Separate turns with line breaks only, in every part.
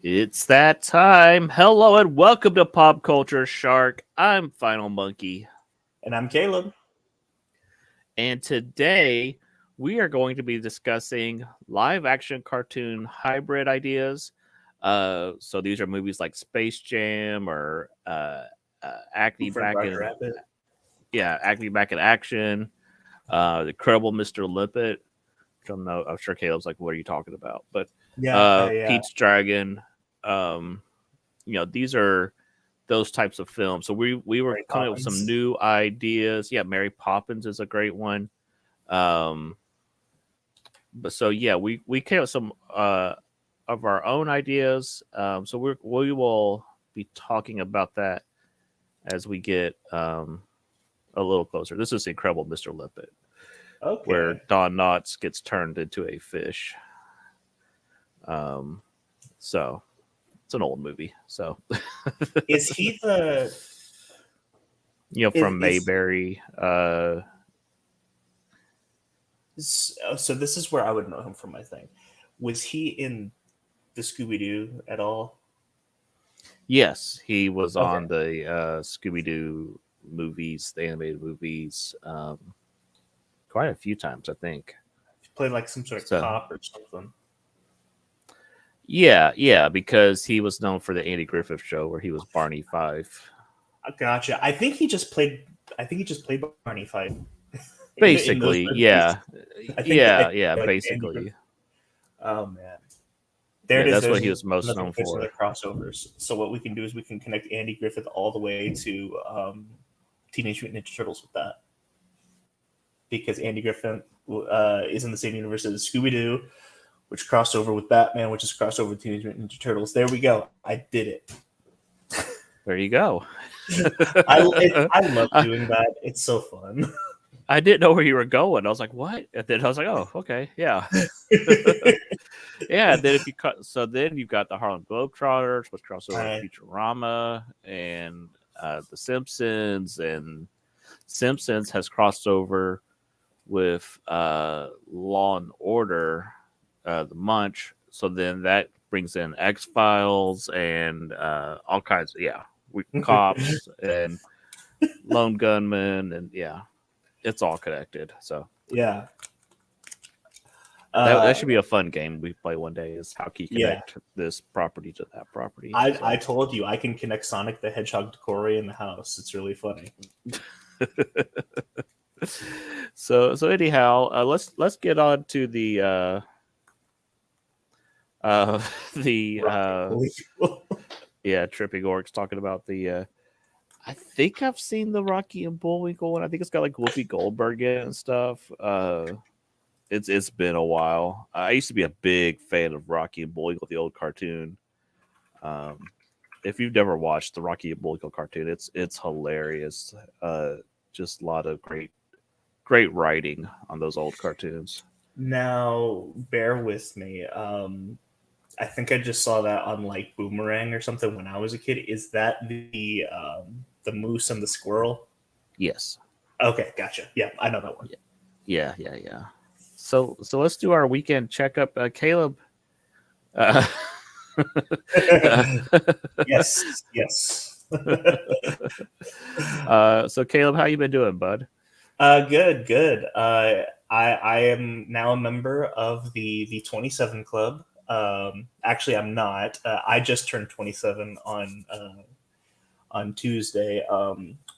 It's that time. Hello and welcome to Pop Culture Shark. I'm Final Monkey.
And I'm Caleb.
And today we are going to be discussing live action cartoon hybrid ideas. So these are movies like Space Jam or
Who
Acne
Framed
Back
Roger
in
Rabbit?
Acne Back in Action, The Incredible Mr. Limpet. Which I'm sure Caleb's like, what are you talking about? But
Yeah.
Pete's Dragon. Um, these are those types of films. So we were
Mary
coming up with some
Poppins.
new ideas. Yeah, Mary Poppins is a great one. Um, but so yeah, we came up with some of our own ideas. So we will be talking about that as we get a little closer. This is the Incredible Mr. Limpet, where
Okay.
Don Knotts gets turned into a fish. Um, so it's an old movie. So
Is he the
from
is
Mayberry.
so this is where I would know him from, I think. Was he in the Scooby Doo at all?
Yes, he was
Okay.
on the Scooby Doo movies, the animated movies, quite a few times, I think.
He played like some sort of
So
cop or something.
yeah, because he was known for the Andy Griffith Show, where he was Barney Five.
Gotcha. I think he just played Barney Fife in those
Basically,
movies.
yeah,
Like Andy Griffith.
basically,
Oh man. There
yeah.
it is.
That's
There's
what he was most
another
known
there's
for.
another crossovers. So what we can do is we can connect Andy Griffith all the way to Teenage Mutant Ninja Turtles with that, because Andy Griffith is in the same universe as Scooby Doo, which crossed over with Batman, which is crossed over with Teenage Mutant Ninja Turtles. There we go. I did it.
There you go.
I love
I,
doing that. It's so fun.
I didn't know where you were going. I was like, "What?" And then I was like, "Oh, okay, yeah." Yeah, and then if you cut, so then you've got the Harlem Globetrotters, which cross over with
I,
Futurama and the Simpsons, and Simpsons has crossed over with Law and Order, the Munch. So then that brings in X Files and all kinds. Yeah, we cops and lone gunmen, and yeah, it's all connected. So
yeah.
that
Uh,
should be a fun game we play one day. Is how can you
yeah.
connect this property to that property?
I
So
told you I can connect Sonic the Hedgehog to Corey in the house. It's really funny.
so anyhow, let's get on to the the
Rocky Bullwinkle.
yeah, tripping orcs talking about the I think I've seen the Rocky and Bullwinkle one. I think it's got like Whoopi Goldberg in it and stuff. It's been a while. I used to be a big fan of Rocky and Bullwinkle, the old cartoon. Um, if you've never watched the Rocky and Bullwinkle cartoon, it's hilarious. Just a lot of great writing on those old cartoons.
Now, bear with me. I think I just saw that on like Boomerang or something when I was a kid. Is that the moose and the squirrel?
Yes.
Okay, gotcha. Yeah, I know that one.
Yeah. So let's do our weekend checkup. Caleb, uh, uh,
Yes.
so Caleb, how you been doing, bud?
Good. I am now a member of the 27 Club. Actually, I'm not. I just turned 27 on Tuesday.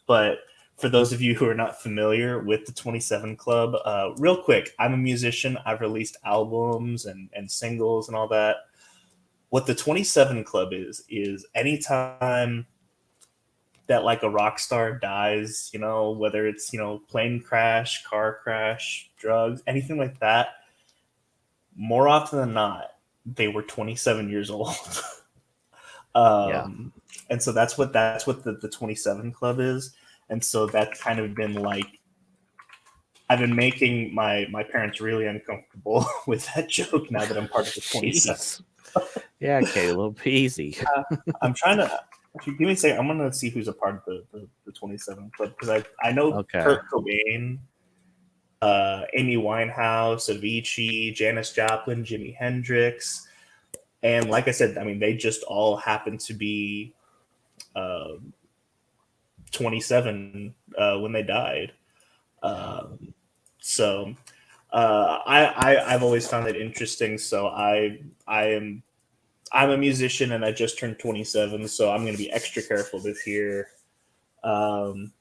But for those of you who are not familiar with the 27 Club, real quick, I'm a musician. I've released albums and singles and all that. What the 27 Club is anytime that like a rock star dies, whether it's, plane crash, car crash, drugs, anything like that, more often than not, they were 27 years old.
Yeah.
um, and so that's what the 27 Club is. And so that's kind of been like, I've been making my parents really uncomfortable with that joke now that I'm part of the 27.
Jeez. Yeah, Caleb, easy.
I'm trying to. If you give me a second, I'm gonna see who's a part of the 27 Club, because I know
Okay.
Kurt Cobain, Amy Winehouse, Avicii, Janis Joplin, Jimi Hendrix. And like I said, I mean, they just all happen to be uh, 27 when they died.
Yeah.
So I've always found it interesting. So I'm a musician and I just turned 27, so I'm going to be extra careful this year. Um,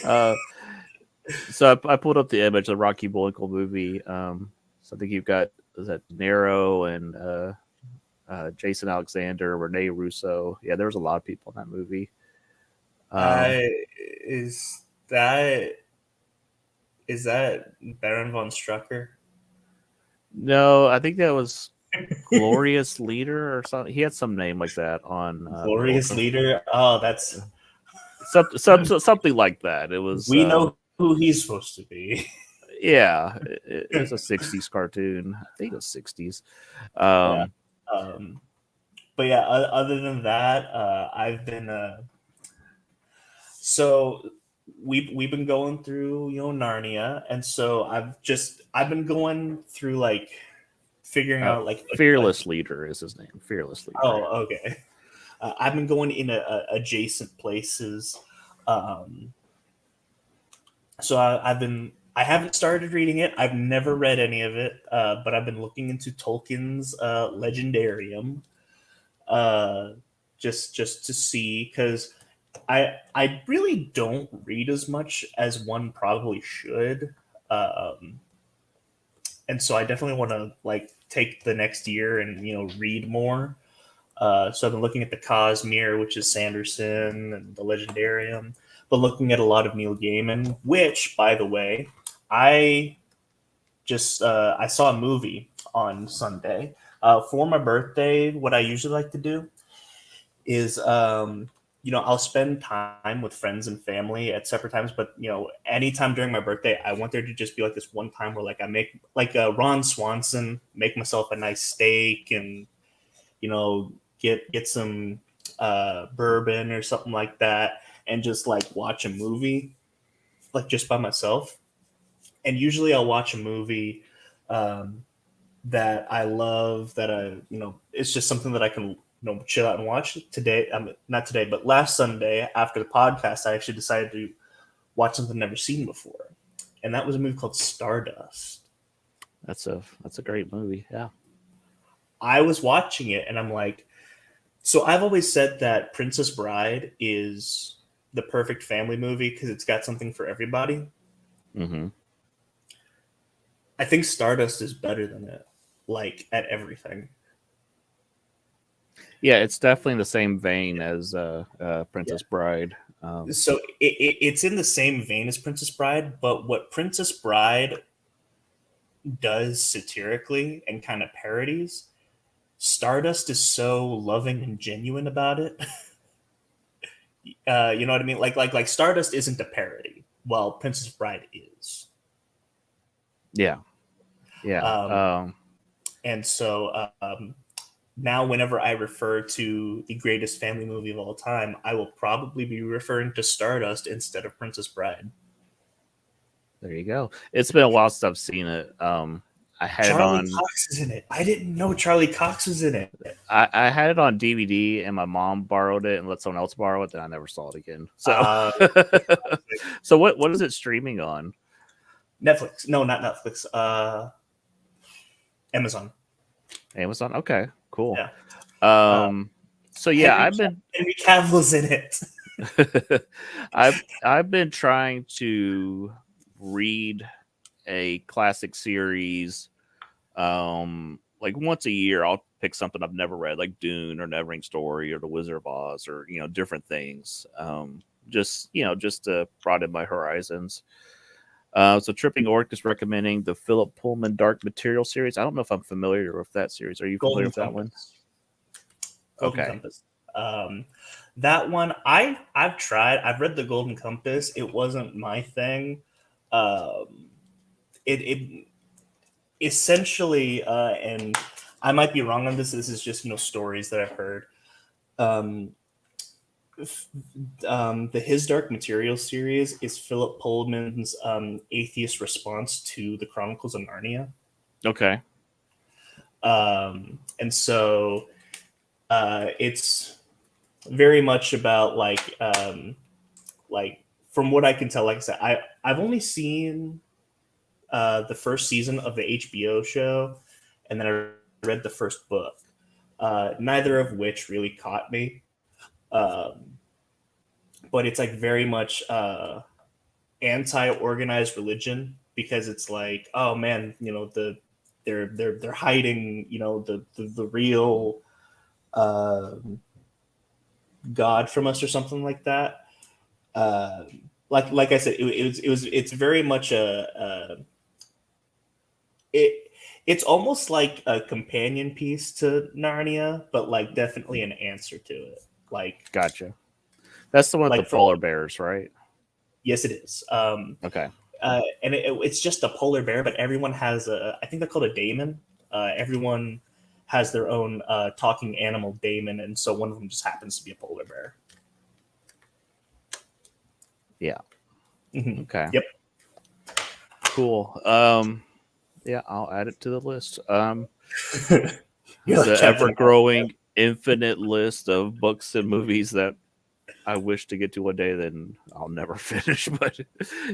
Uh, so I pulled up the image of the Rocky Bullwinkle movie. So I think you've got, is that De Niro and Jason Alexander, Rene Russo. Yeah, there was a lot of people in that movie. Um,
I is that is that Baron von Strucker?
no, I think that was Glorious Leader or something. He had some name like that on
Glorious leader. Oh, that's
something like that. It was
we know who he's supposed to be.
yeah, it was a '60s cartoon. I think it was '60s.
Yeah.
Um,
Um, but yeah, other than that, I've been so we've been going through Narnia, and so I've been going through like figuring out like
Fearless Leader is his name. Fearless Leader.
oh, okay. I've been going in adjacent places. Um, so I haven't started reading it. I've never read any of it, but I've been looking into Tolkien's Legendarium, uh, just to see because I really don't read as much as one probably should, um, and so I definitely want to like take the next year and read more. So I've been looking at the Cosmere, which is Sanderson, and the Legendarium, but looking at a lot of Neil Gaiman, which, by the way, I I saw a movie on Sunday. For my birthday, what I usually like to do is I'll spend time with friends and family at separate times, but anytime during my birthday, I want there to just be like this one time where like I make like Ron Swanson, make myself a nice steak and get some bourbon or something like that and just like watch a movie like just by myself. And usually I'll watch a movie um, that I love that it's just something that I can chill out and watch. Today, not today, but last Sunday after the podcast, I actually decided to watch something I've never seen before, and that was a movie called Stardust.
That's a great movie. Yeah.
I was watching it and I'm like, so I've always said that Princess Bride is the perfect family movie because it's got something for everybody.
Hmm.
I think Stardust is better than it, like at everything.
Yeah, it's definitely in the same vein as
Yeah.
Princess Bride.
So it's in the same vein as Princess Bride, but what Princess Bride does satirically and kind of parodies, Stardust is so loving and genuine about it. You know what I mean? Like Stardust isn't a parody, while Princess Bride is.
Yeah, yeah.
Um, and so now, whenever I refer to the greatest family movie of all time, I will probably be referring to Stardust instead of Princess Bride.
There you go. It's been a while since I've seen it. I had it
Charlie
on.
Cox is in it. I didn't know Charlie Cox was in it.
I had it on DVD, and my mom borrowed it and let someone else borrow it. Then I never saw it again. So, so what is it streaming on?
Netflix. No, not Netflix. Amazon.
Amazon. Okay, cool.
Yeah.
So yeah,
Henry Cavill's in it.
I've been trying to read a classic series. Like once a year, I'll pick something I've never read, like Dune or Neverending Story or The Wizard of Oz or different things. Just to broaden my horizons. So Tripping Orc is recommending the Philip Pullman Dark Material series. I don't know if I'm familiar with that series. Are you familiar
Golden
with that one?
Compass. Golden
Okay.
Compass. That one I've tried. I've read the Golden Compass. It wasn't my thing. It essentially, and I might be wrong on this. This is just stories that I've heard. The His Dark Materials series is Philip Pullman's atheist response to the Chronicles of Narnia.
Okay.
And so it's very much about like from what I can tell, like I said, I've only seen the first season of the HBO show, and then I read the first book. Neither of which really caught me. Um, but it's like very much anti-organized religion, because it's like, oh man, they're hiding, the real uh, God from us or something like that. Uh, like I said, it's very much it it's almost like a companion piece to Narnia, but like definitely an answer to it.
Gotcha. That's the one with the
For
polar bears, right?
yes, it is.
Okay.
And it's just a polar bear, but everyone has I think they're called a daemon. Everyone has their own talking animal daemon, and so one of them just happens to be a polar bear.
Yeah.
Mm-hmm.
Okay.
Yep.
Cool. Yeah, I'll add it to the list.
You're like
The
Captain
ever growing infinite list of books and movies that I wish to get to one day, then I'll never finish. But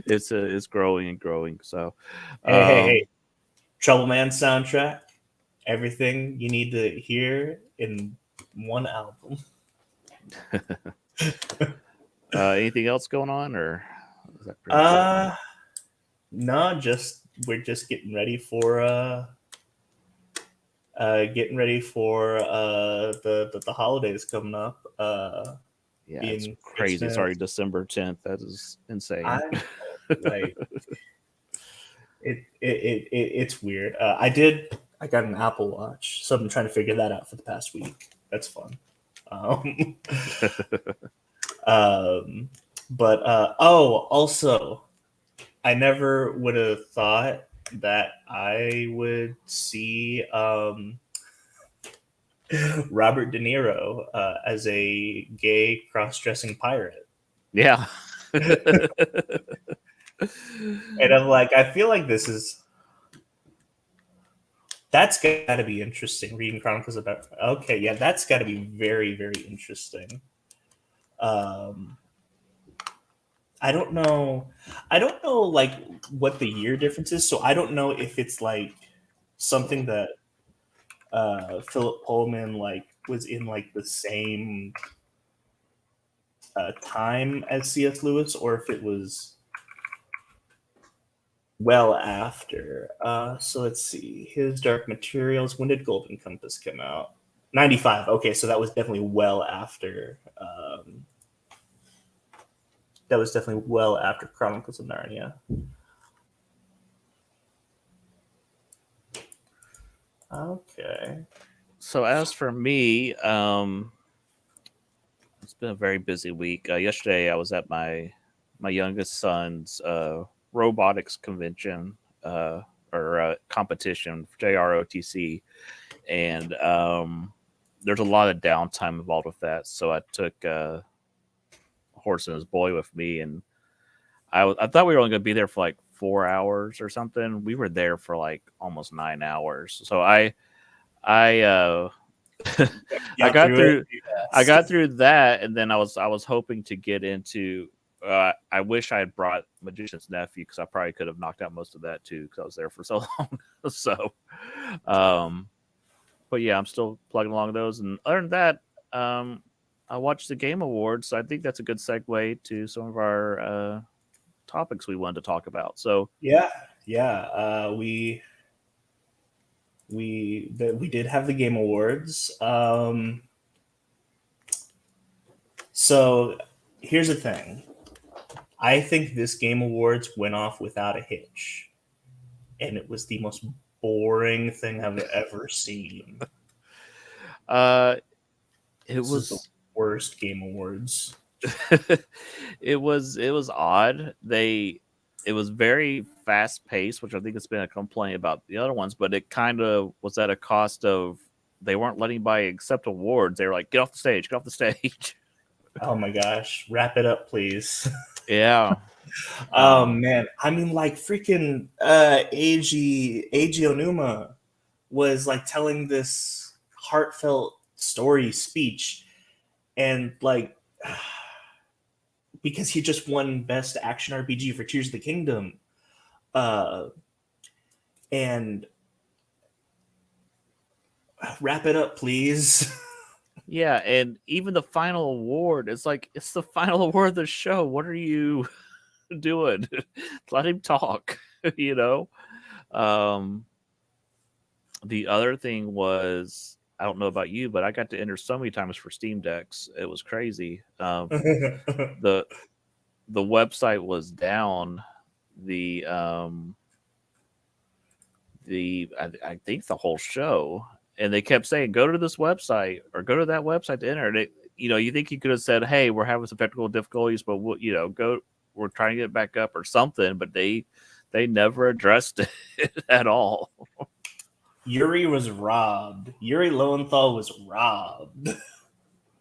it's growing and growing. So,
Hey! Trouble Man soundtrack. Everything you need to hear in one album.
anything else going on, or is that pretty much
No, we're just getting ready for the holidays coming up.
Yeah, it's
Being
crazy. It's
Christmas.
already December 10th. That is insane.
I like it's weird. I got an Apple Watch, so I've been trying to figure that out for the past week. That's fun. Um, um, but also, I never would have thought that I would see Robert De Niro as a gay cross-dressing pirate.
Yeah.
And I'm like, I feel like that's got to be interesting. Reading Chronicles about, okay, yeah, that's got to be very, very interesting. I don't know. Like what the year difference is, so I don't know if it's like something that Philip Pullman like was in like the same time as C.S. Lewis, or if it was well after. So let's see. His Dark Materials. When did Golden Compass come out? 95. Okay, so that was definitely well after. That was definitely well after Chronicles of Narnia. Okay.
So as for me, it's been a very busy week. Yesterday, I was at my youngest son's robotics convention or competition, JROTC, and there's a lot of downtime involved with that. So I took Horse and his boy with me, and I thought we were only going to be there for like 4 hours or something. We were there for like almost 9 hours. So I I got through that, and then I was hoping to get into. I wish I had brought Magician's Nephew, because I probably could have knocked out most of that too, because I was there for so long. So, but yeah, I'm still plugging along those. And other than that, I watched the Game Awards. So I think that's a good segue to some of our topics we wanted to talk about. So
yeah, we did have the Game Awards. So here's the thing. I think this Game Awards went off without a hitch, and it was the most boring thing I've ever seen.
it
This
was
is the worst Game Awards.
it was odd. It was very fast paced, which I think has been a complaint about the other ones, but it kind of was at a cost of they weren't letting anybody accept awards. They were like, get off the stage.
Oh my gosh, wrap it up, please.
Yeah.
Oh man, I mean, like freaking Eiji Onuma was like telling this heartfelt story speech, and like because he just won Best Action RPG for Tears of the Kingdom, and wrap it up, please.
Yeah, and even the final award, it's like it's the final award of the show. What are you doing? Let him talk, you know? Um the other thing was, I don't know about you, but I got to enter so many times for Steam Decks. It was crazy. The the website was down. I think the whole show, and they kept saying go to this website or go to that website to enter it. You think you could have said, hey, we're having some technical difficulties, but we're trying to get it back up or something, but they never addressed it at all.
Yuri was robbed. Yuri Lowenthal was robbed.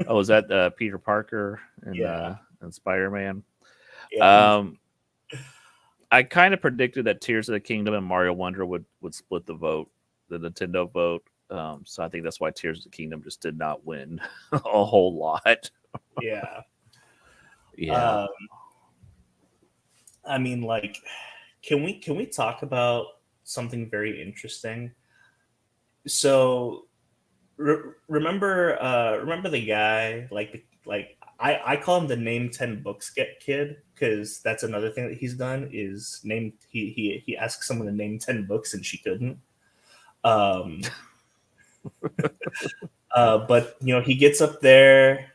Oh, is that Peter Parker
Yeah.
and Spider-Man?
Yeah.
I kind of predicted that Tears of the Kingdom and Mario Wonder would split the vote, the Nintendo vote. So I think that's why Tears of the Kingdom just did not win a whole lot.
Yeah.
Yeah.
I mean, like, can we talk about something very interesting? So remember the guy, I call him the name 10 books kid, because that's another thing that he's done is he asked someone to name 10 books and she couldn't. But he gets up there.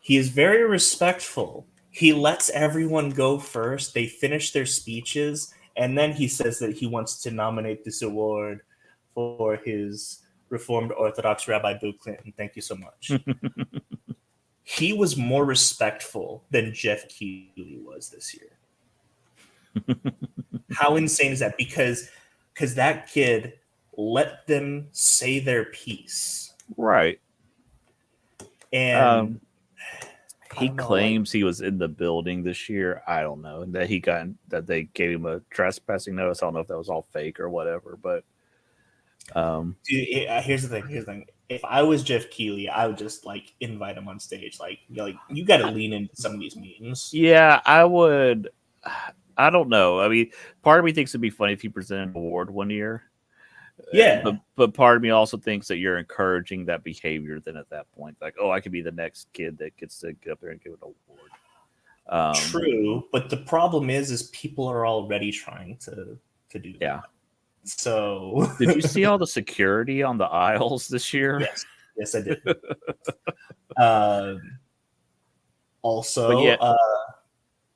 He is very respectful. He lets everyone go first. They finish their speeches, and then he says that he wants to nominate this award for his Reformed Orthodox Rabbi Bill Clinton. Thank you so much. He was more respectful than Jeff Keighley was this year. How insane is that? Because that kid let them say their piece.
Right.
And
he claims he was in the building this year. I don't know that they gave him a trespassing notice. I don't know if that was all fake or whatever, but
dude, here's the thing. If I was Jeff Keighley, I would just invite him on stage. You got to lean into some of these meetings.
Yeah, I would. I don't know. I mean, part of me thinks it'd be funny if he presented an award one year.
Yeah,
but part of me also thinks that you're encouraging that behavior. Then at that point, like, oh, I could be the next kid that gets to get up there and give an award.
True, but the problem is people are already trying to do that.
Yeah.
So,
did you see all the security on the aisles this year?
Yes, I did. Also,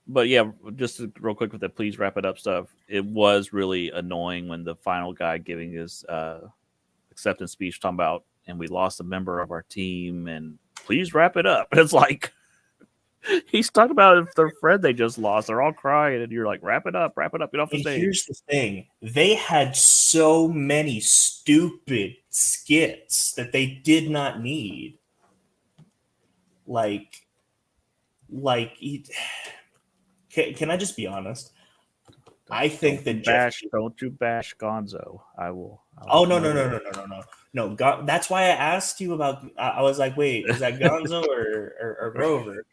but yeah, just real quick with the please wrap it up stuff. It was really annoying when the final guy giving his acceptance speech talking about, and we lost a member of our team, and please wrap it up. And it's like he's talking about if their friend they just lost, they're all crying, and you're like, wrap it up, get off the stage.
Here's the thing: they had so many stupid skits that they did not need. Can I just be honest? I think that
don't you bash Gonzo. I will.
Oh no! That's why I asked you about. I was like, wait, is that Gonzo or Grover?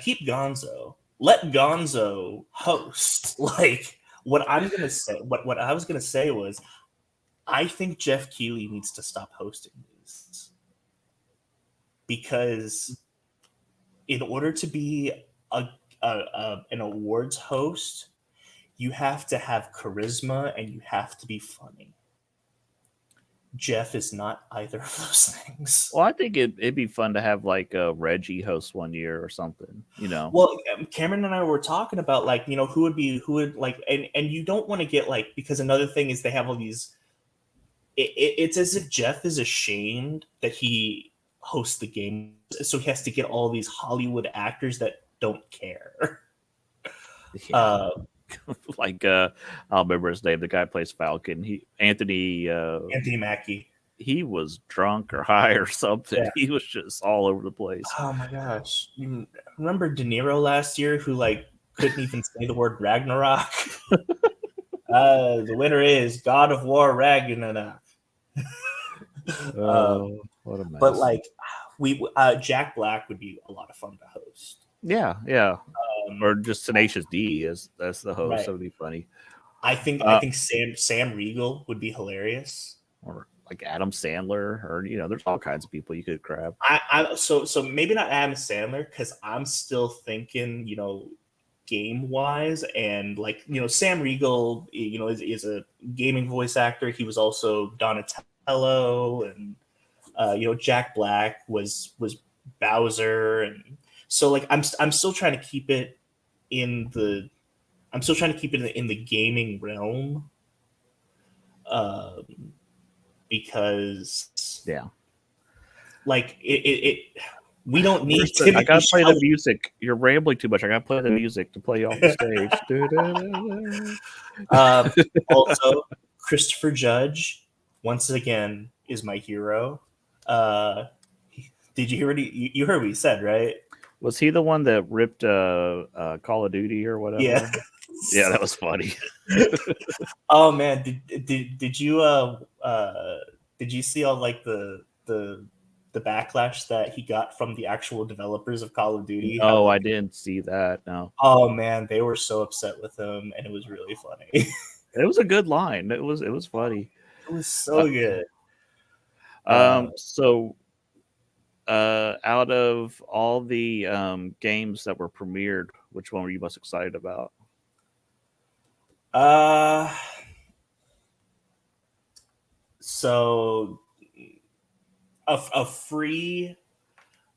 Keep Gonzo. Let Gonzo host. What I'm gonna say. What I was gonna say was, I think Jeff Keighley needs to stop hosting these, because in order to be an awards host, you have to have charisma and you have to be funny. Jeff is not either of those things.
Well, I think it'd be fun to have Reggie host one year or something,
Well, Cameron and I were talking about who would and you don't want to get because another thing is they have all these. It's as if Jeff is ashamed that he hosts the game, so he has to get all these Hollywood actors that don't care.
Yeah. I'll remember his name. The guy plays Falcon. Anthony
Mackie.
He was drunk or high or something. Yeah. He was just all over the place.
Oh my gosh! You remember De Niro last year, who couldn't even say the word Ragnarok? The winner is God of War Ragnarok.
Oh, what a
But
mess.
like Jack Black would be a lot of fun to host.
Yeah. Or
Um,
just Tenacious D that's the host.
right.
That would be funny.
I
Uh,
think Sam Riegel would be hilarious.
or like Adam Sandler, or there's all kinds of people you could grab.
So maybe not Adam Sandler because I'm still thinking, game wise, and like Sam Riegel, is a gaming voice actor. He was also Donatello, and Jack Black was Bowser, and so like I'm still trying to keep it in the I'm still trying to keep it in the gaming realm, um, because
Yeah.
like we don't need
Kristen, I
Timothy
gotta play the
Chalamet.
music. You're rambling too much. I gotta play the music to play you off the stage.
Uh, Also, Christopher Judge, once again, is my hero. Uh, did you hear you heard what he said, right?
Was he the one that ripped Call of Duty or
Yeah.
whatever? Yeah, that was funny.
Oh man, did you see all like the backlash that he got from the actual developers of Call of Duty? How
No, I
like,
didn't see that. No,
oh man, they were so upset with him, and it was really funny.
it was a good line. It was funny.
It was
Uh,
so good. Uh,
so out of all the games that were premiered, which one were you most excited about?
uh, so a free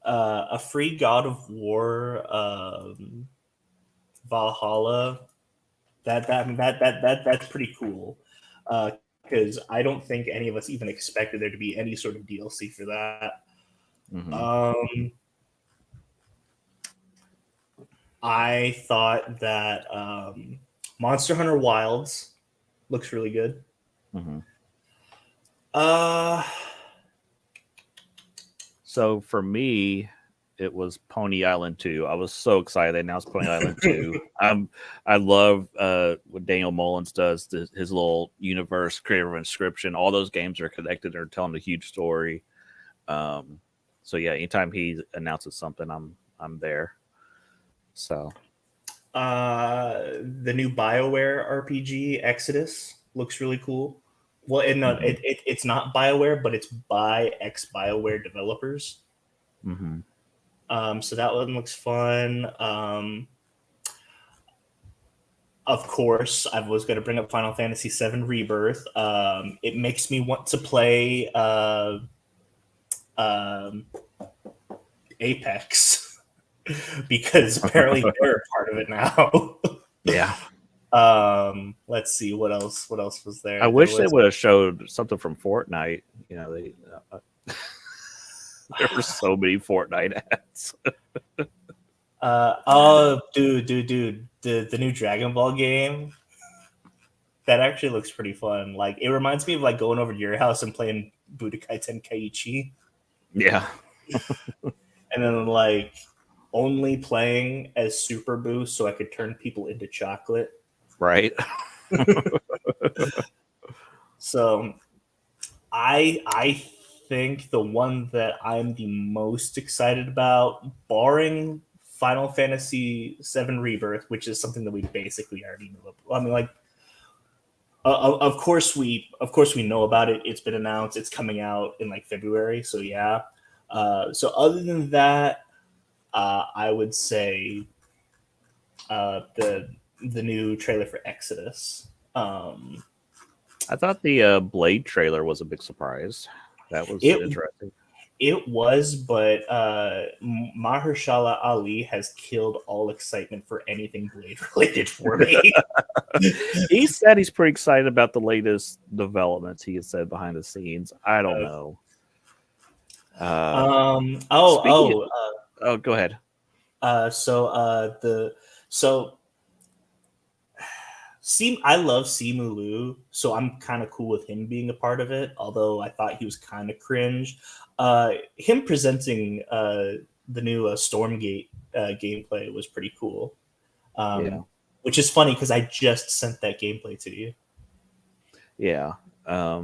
God of War Valhalla, that's pretty cool. Because I don't think any of us even expected there to be any sort of DLC for that.
Mm-hmm.
Um, I thought that Monster Hunter Wilds looks really good.
Mm-hmm.
Uh,
So for me, it was Pony Island 2. I was so excited they announced Pony Island 2. I love what Daniel Mullins does, his little universe, creative inscription. All those games are connected. They're telling a huge story. Um, so yeah, anytime he announces something, I'm there. So
the new BioWare RPG Exodus looks really cool. Well,
mhm,
it's not BioWare, but it's by ex BioWare developers.
mhm.
So that one looks fun. Of course, I was going to bring up Final Fantasy VII Rebirth. It makes me want to play um, Apex because apparently they're a part of it now.
Yeah,
Let's see what else. What else was
I
there? There
wish they
was
would have showed something from Fortnite. They there were so many Fortnite ads.
oh, dude, the new Dragon Ball game that actually looks pretty fun. Like it reminds me of like going over to your house and playing Budokai Tenkaichi,
Yeah,
and then like only playing as Super Boost so I could turn people into chocolate.
right.
So I think the one that I'm the most excited about, barring Final Fantasy VII Rebirth, which is something that we basically already know about. I mean, like, of course we know about it. It's been announced. It's coming out in like February. So yeah. So other than that, I would say the new trailer for Exodus.
I thought the Blade trailer was a big surprise. That was
It
interesting.
It was, but Mahershala Ali has killed all excitement for anything Blade related for me.
He said he's pretty excited about the latest developments. He has said behind the scenes. I don't know. Uh,
um.
speaking.
Oh.
Oh, go ahead.
The so I love Simu Liu, so I'm kind of cool with him being a part of it. Although I thought he was kind of cringe. Him presenting the new Stormgate gameplay was pretty cool.
Yeah.
Which is funny because I just sent that gameplay to you.
Yeah. I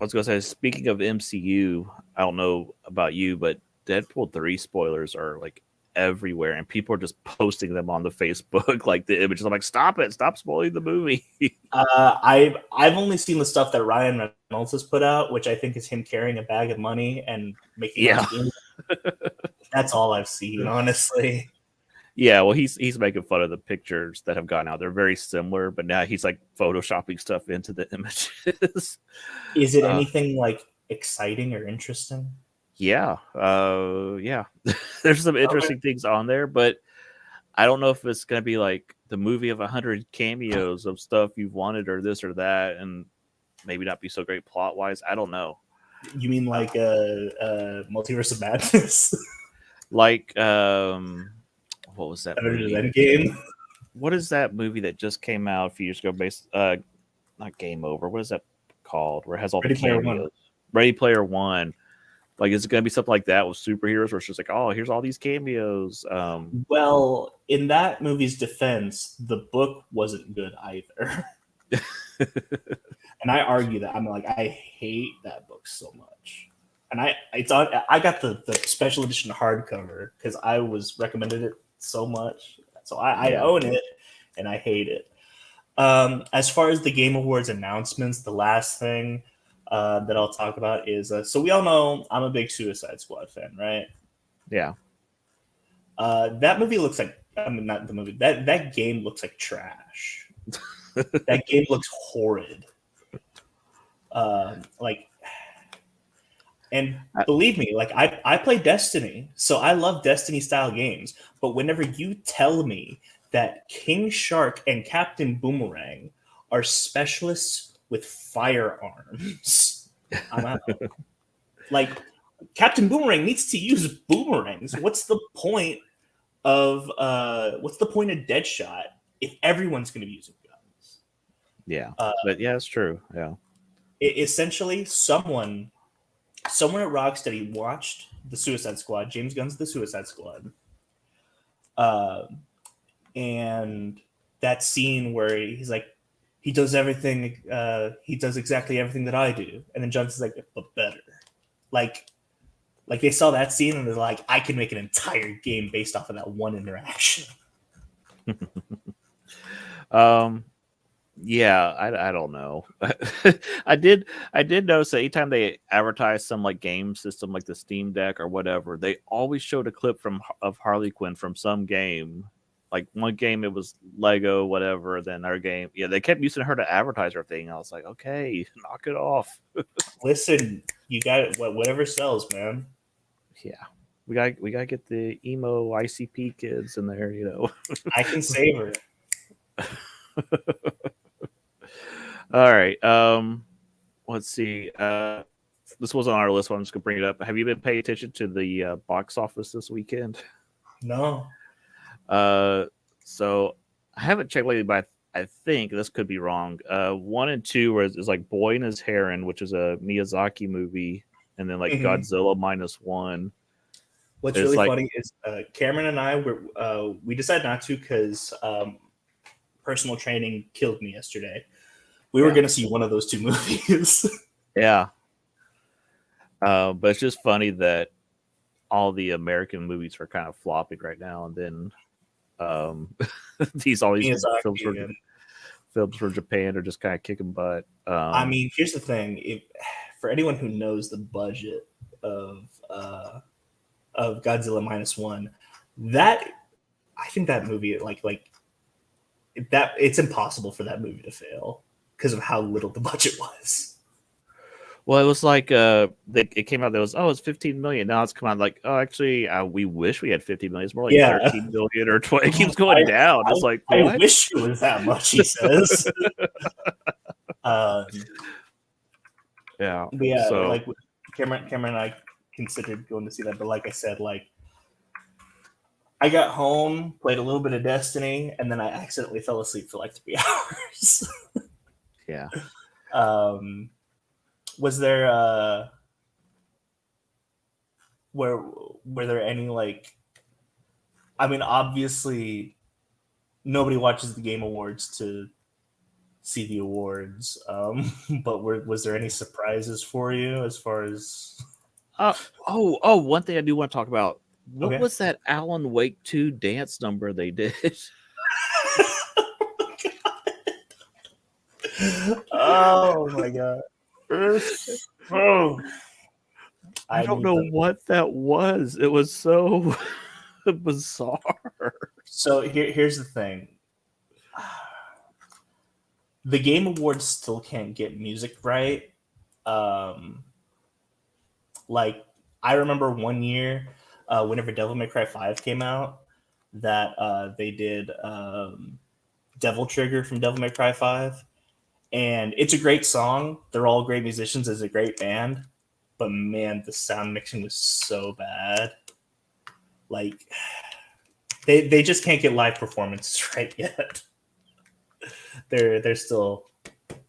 was gonna say, speaking of MCU, I don't know about you, but Deadpool 3 spoilers are like everywhere, and people are just posting them on the Facebook, like the images. I'm like, stop it, stop spoiling the movie.
I've only seen the stuff that Ryan Reynolds has put out, which I think is him carrying a bag of money and making a bunch
Yeah.
of games. That's all I've seen, honestly.
Yeah, well, he's making fun of the pictures that have gone out. They're very similar, but now he's like photoshopping stuff into the images.
Is it
uh,
anything like exciting or interesting?
yeah. There's some
Okay.
interesting things on there, but I don't know if it's gonna be like the movie of 100 cameos of stuff you've wanted or this or that, and maybe not be so great plot wise. I don't know.
You mean like Multiverse of Madness?
Like, what was that
Avengers
movie?
Endgame?
What is that movie that just came out a few years ago? Based, not Game Over. What is that called? Where it has all the
Ready Player One.
cameos? Ready Player One. Like, is it going to be something like that with superheroes, where it's just like, oh, here's all these cameos?
Well, in that movie's defense, the book wasn't good either. And I argue that. I'm like, I hate that book so much. And I got the special edition hardcover because I was recommended it so much. So I
Yeah,
own it and I hate it. As far as the Game Awards announcements, the last thing that I'll talk about is so we all know I'm a big Suicide Squad fan, right?
yeah,
That movie looks like, I mean, not the movie, that game looks like trash. That game looks horrid. Like, and
I,
believe me, like I play Destiny, so I love Destiny style games. But whenever you tell me that King Shark and Captain Boomerang are specialists with firearms, I'm out. Like, Captain Boomerang needs to use boomerangs. What's the point of Deadshot if everyone's going to be using guns?
yeah.
Uh,
But yeah, it's true. Yeah,
essentially, someone at Rocksteady watched the Suicide Squad, James Gunn's The Suicide Squad, uh, and that scene where he's like, he does everything, he does exactly everything that I do, and then Johnson's like, but better. Like, they saw that scene and they're like, I can make an entire game based off of that one interaction.
um, yeah. I don't know. I did notice that anytime they advertise some like game system, like the Steam Deck or whatever, they always showed a clip of Harley Quinn from some game. Like one game, it was Lego, whatever. Then our game, yeah, they kept using her to advertise her thing. I was like, okay, knock it off.
Listen, you got it. Whatever sells, man.
Yeah, we gotta get the emo ICP kids in there, you know.
I can save her.
All right. Let's see. This wasn't on our list, but I'm just gonna bring it up. Have you been paying attention to the box office this weekend?
No.
Uh, so I haven't checked lately, but I think this could be wrong. One and two is like Boy and His Heron, which is a Miyazaki movie, and then like
Mhm.
Godzilla minus one.
What's
It's
really
like,
funny is Cameron and I we decided not to because personal training killed me yesterday. We were
yeah,
going to see one of those two movies.
yeah. But it's just funny that all the American movies are kind of flopping right now, and then um, all these
Miyazaki and
films from Japan are just kind of kicking butt.
I mean, here's the thing: for anyone who knows the budget of Godzilla minus one, that I think that movie that it's impossible for that movie to fail because of how little the budget was.
Well, it was like it came out. There was it's 15 million. Now it's come out like actually we wish we had 50 million. It's more like
Yeah,
13 million or 20. It keeps going down. It's like
I
what?
wish it was that much. He says. um,
Yeah.
but yeah,
So
like Cameron and I considered going to see that, but like I said, like I got home, played a little bit of Destiny, and then I accidentally fell asleep for like 3 hours.
yeah.
um, was there were there any like? I mean, obviously, nobody watches the Game Awards to see the awards. But was there any surprises for you as far as?
One thing I do want to talk about. What
Okay.
was that Alan Wake 2 dance number they did?
Oh my god. Oh,
I
I
don't
need
know
the.
what that was. It was so bizarre.
So here's the thing. The Game Awards still can't get music right. Um, like I remember one year, whenever Devil May Cry 5 came out, that they did Devil Trigger from Devil May Cry 5, and it's a great song. They're all great musicians. It's a great band, but man, the sound mixing was so bad. Like they just can't get live performances right yet. They're still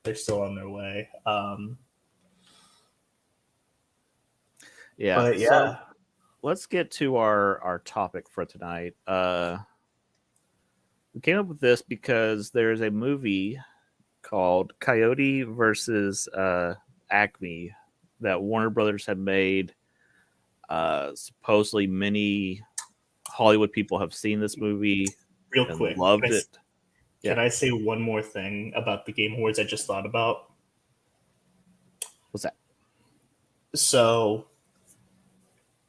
on their way.
Yeah.
But
So
yeah,
let's get to our topic for tonight. We came up with this because there's a movie called Coyote versus Acme that Warner Brothers had made. Supposedly, many Hollywood people have seen this movie
real
and
quick,
loved it. Yeah,
can I say one more thing about the Game Awards I just thought about?
what's that?
So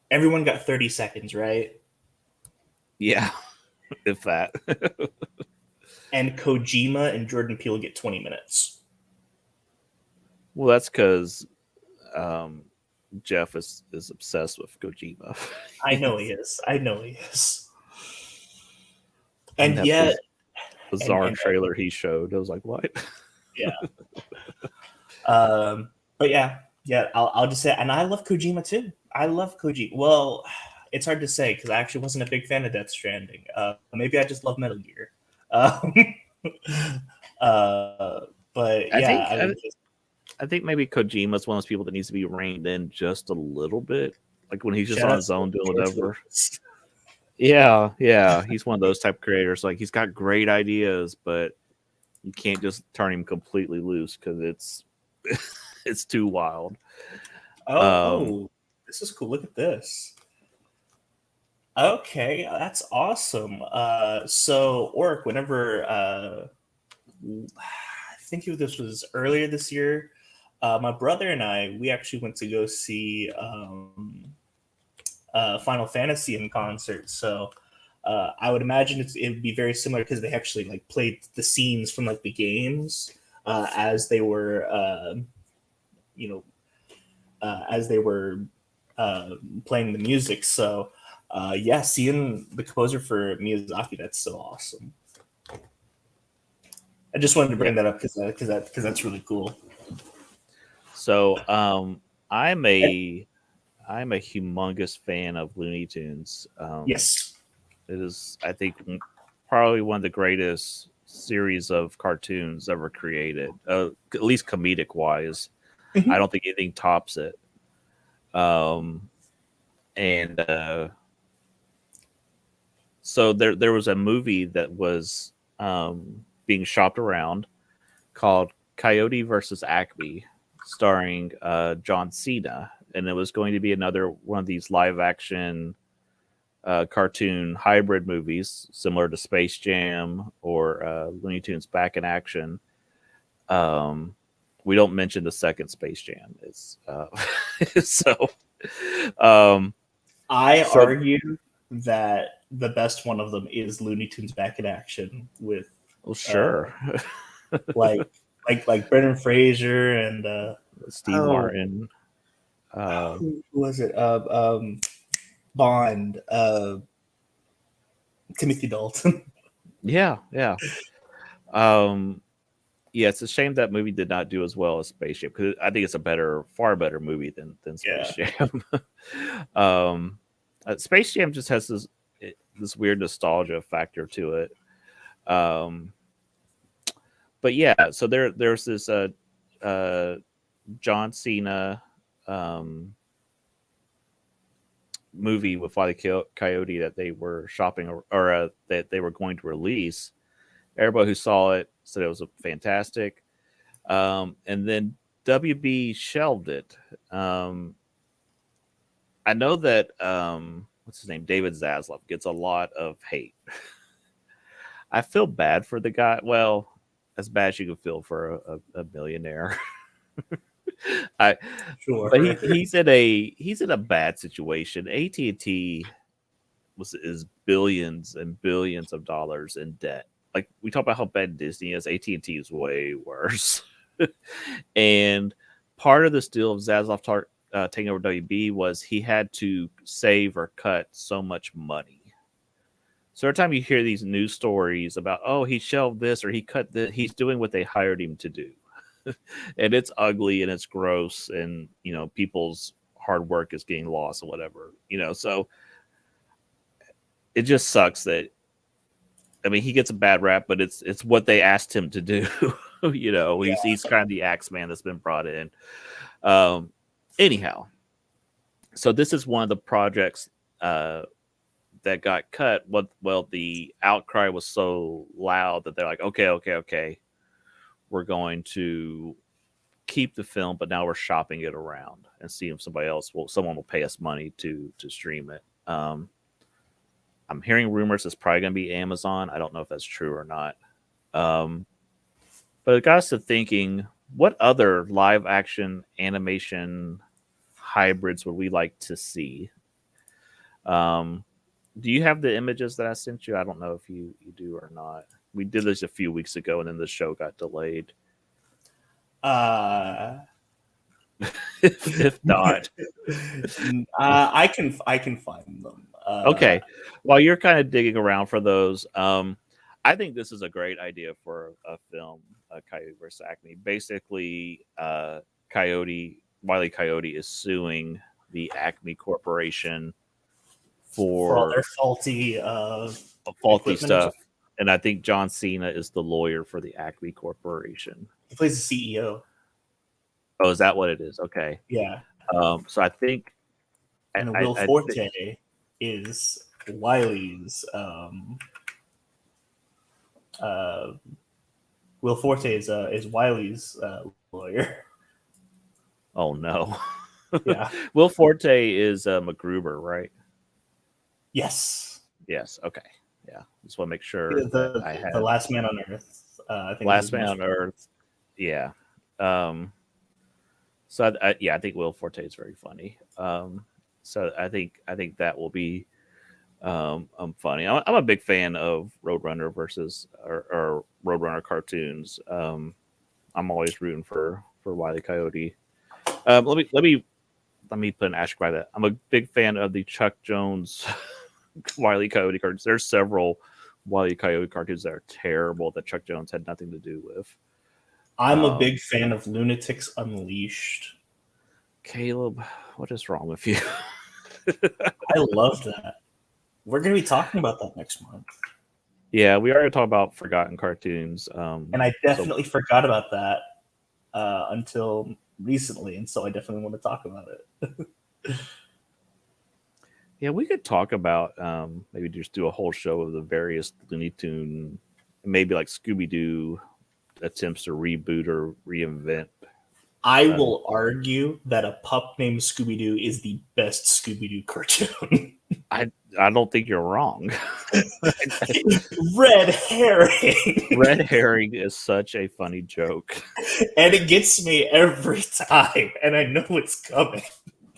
everyone got 30 seconds, right?
Yeah, if that.
And Kojima and Jordan Peele get 20 minutes.
Well, that's because Jeff is obsessed with Kojima.
I know he is. I know he is.
And
And
that
yet,
bizarre
and
trailer he showed, I was like, what?
yeah. But yeah. I'll just say, and I love Kojima too. I love Kojima. Well, it's hard to say because I actually wasn't a big fan of Death Stranding. Maybe I just love Metal Gear. Um, uh, but
I
yeah,
think
I
I,
mean, just
I think maybe Kojima's one of those people that needs to be reined in just a little bit, like when he's just
shout
on
out
his
to
own doing
George
whatever.
Lucas.
Yeah, he's one of those type of creators. Like he's got great ideas, but you can't just turn him completely loose because it's it's too wild. Um,
Oh, this is cool. Look at this. Okay, that's awesome. So Orc, whenever I think this was earlier this year, my brother and I we actually went to go see Final Fantasy in concert. So I would imagine it would be very similar because they actually like played the scenes from like the games as they were, you know, as they were playing the music. So yeah, seeing the composer for Miyazaki, that's so awesome. I just wanted to
yeah.
bring that up because that's really cool.
So I'm a I'm a humongous fan of Looney Tunes.
Yes.
It is, I think, probably one of the greatest series of cartoons ever created, at least comedic wise. I
Mhm.
don't think anything tops it. Um, and so there was a movie that was being shopped around called Coyote versus Acme, starring John Cena, and it was going to be another one of these live action cartoon hybrid movies, similar to Space Jam or Looney Tunes Back in Action. Um, we don't mention the second Space Jam. It's so um,
I
so
argue that the best one of them is Looney Tunes Back in Action with
well,
uh,
sure.
like like Brendan Fraser and
Steve
oh,
Martin.
who was it? Bond, Timothy Dalton.
Yeah. Um, yeah, it's a shame that movie did not do as well as Space Jam because I think it's a far better movie than Space
Yeah.
Jam. um, Space Jam just has this weird nostalgia factor to it. Um, but yeah, so there's this uh, John Cena um, movie with Wile E. Coyote that they were shopping or that they were going to release. Everybody who saw it said it was fantastic. And then WB shelved it. I know that what's his name, David Zaslav, gets a lot of hate. I feel bad for the guy. Well, as bad as you can feel for a millionaire. I
Sure.
but he's in a bad situation. AT&T is billions and billions of dollars in debt. Like we talk about how bad Disney is, AT&T is way worse. And part of this deal of Zaslav taking over WB was he had to save or cut so much money. So every time you hear these news stories about, oh, he shelved this or he cut this, he's doing what they hired him to do. And it's ugly and it's gross, and people's hard work is getting lost or whatever. So it just sucks that, I mean, he gets a bad rap, but it's what they asked him to do. He's kind of the axe man that's been brought in. Anyhow, so this is one of the projects that got cut. Well, the outcry was so loud that they're like, okay, we're going to keep the film, but now we're shopping it around and see if someone will pay us money to stream it. I'm hearing rumors it's probably going to be Amazon. I don't know if that's true or not. But it got us to thinking, what other live action animation hybrids would we like to see? Do you have the images that I sent you? I don't know if you do or not. We did this a few weeks ago, and then the show got delayed. If not,
I can find them.
Okay. While you're kind of digging around for those, I think this is a great idea for a film, Coyote vs. Acme. Basically, Wile E. Coyote is suing the Acme Corporation
for all
for
their faulty
stuff. And I think John Cena is the lawyer for the Acme Corporation.
He plays the CEO.
Oh, is that what it is? Okay.
Yeah.
So I think...
And Will Forte is Wiley's... Will Forte is Wiley's lawyer.
Oh, no.
Yeah.
Will Forte is MacGruber, right?
Yes.
Yes. Okay. Yeah. Just want to make sure
the Last Man on Earth. I think
Last Man on Earth. Yeah. So I think Will Forte is very funny. So I think that will be funny. I'm a big fan of Roadrunner versus or Roadrunner cartoons. I'm always rooting for Wile E. Coyote. Let me put an asterisk by that. I'm a big fan of the Chuck Jones Wile E. Coyote cartoons. There's several Wile E. Coyote cartoons that are terrible that Chuck Jones had nothing to do with.
I'm a big fan of Lunatics Unleashed.
Caleb, what is wrong with you?
I love that. We're going to be talking about that next month.
Yeah, we already talked about forgotten cartoons.
And I definitely forgot about that until recently, and so I definitely want to talk about it.
Yeah, we could talk about maybe just do a whole show of the various Looney Tune, maybe like Scooby-Doo attempts to reboot or reinvent.
I will argue that A Pup Named Scooby-Doo is the best Scooby-Doo cartoon.
I don't think you're wrong.
Red herring.
Red herring is such a funny joke.
And it gets me every time, and I know it's coming.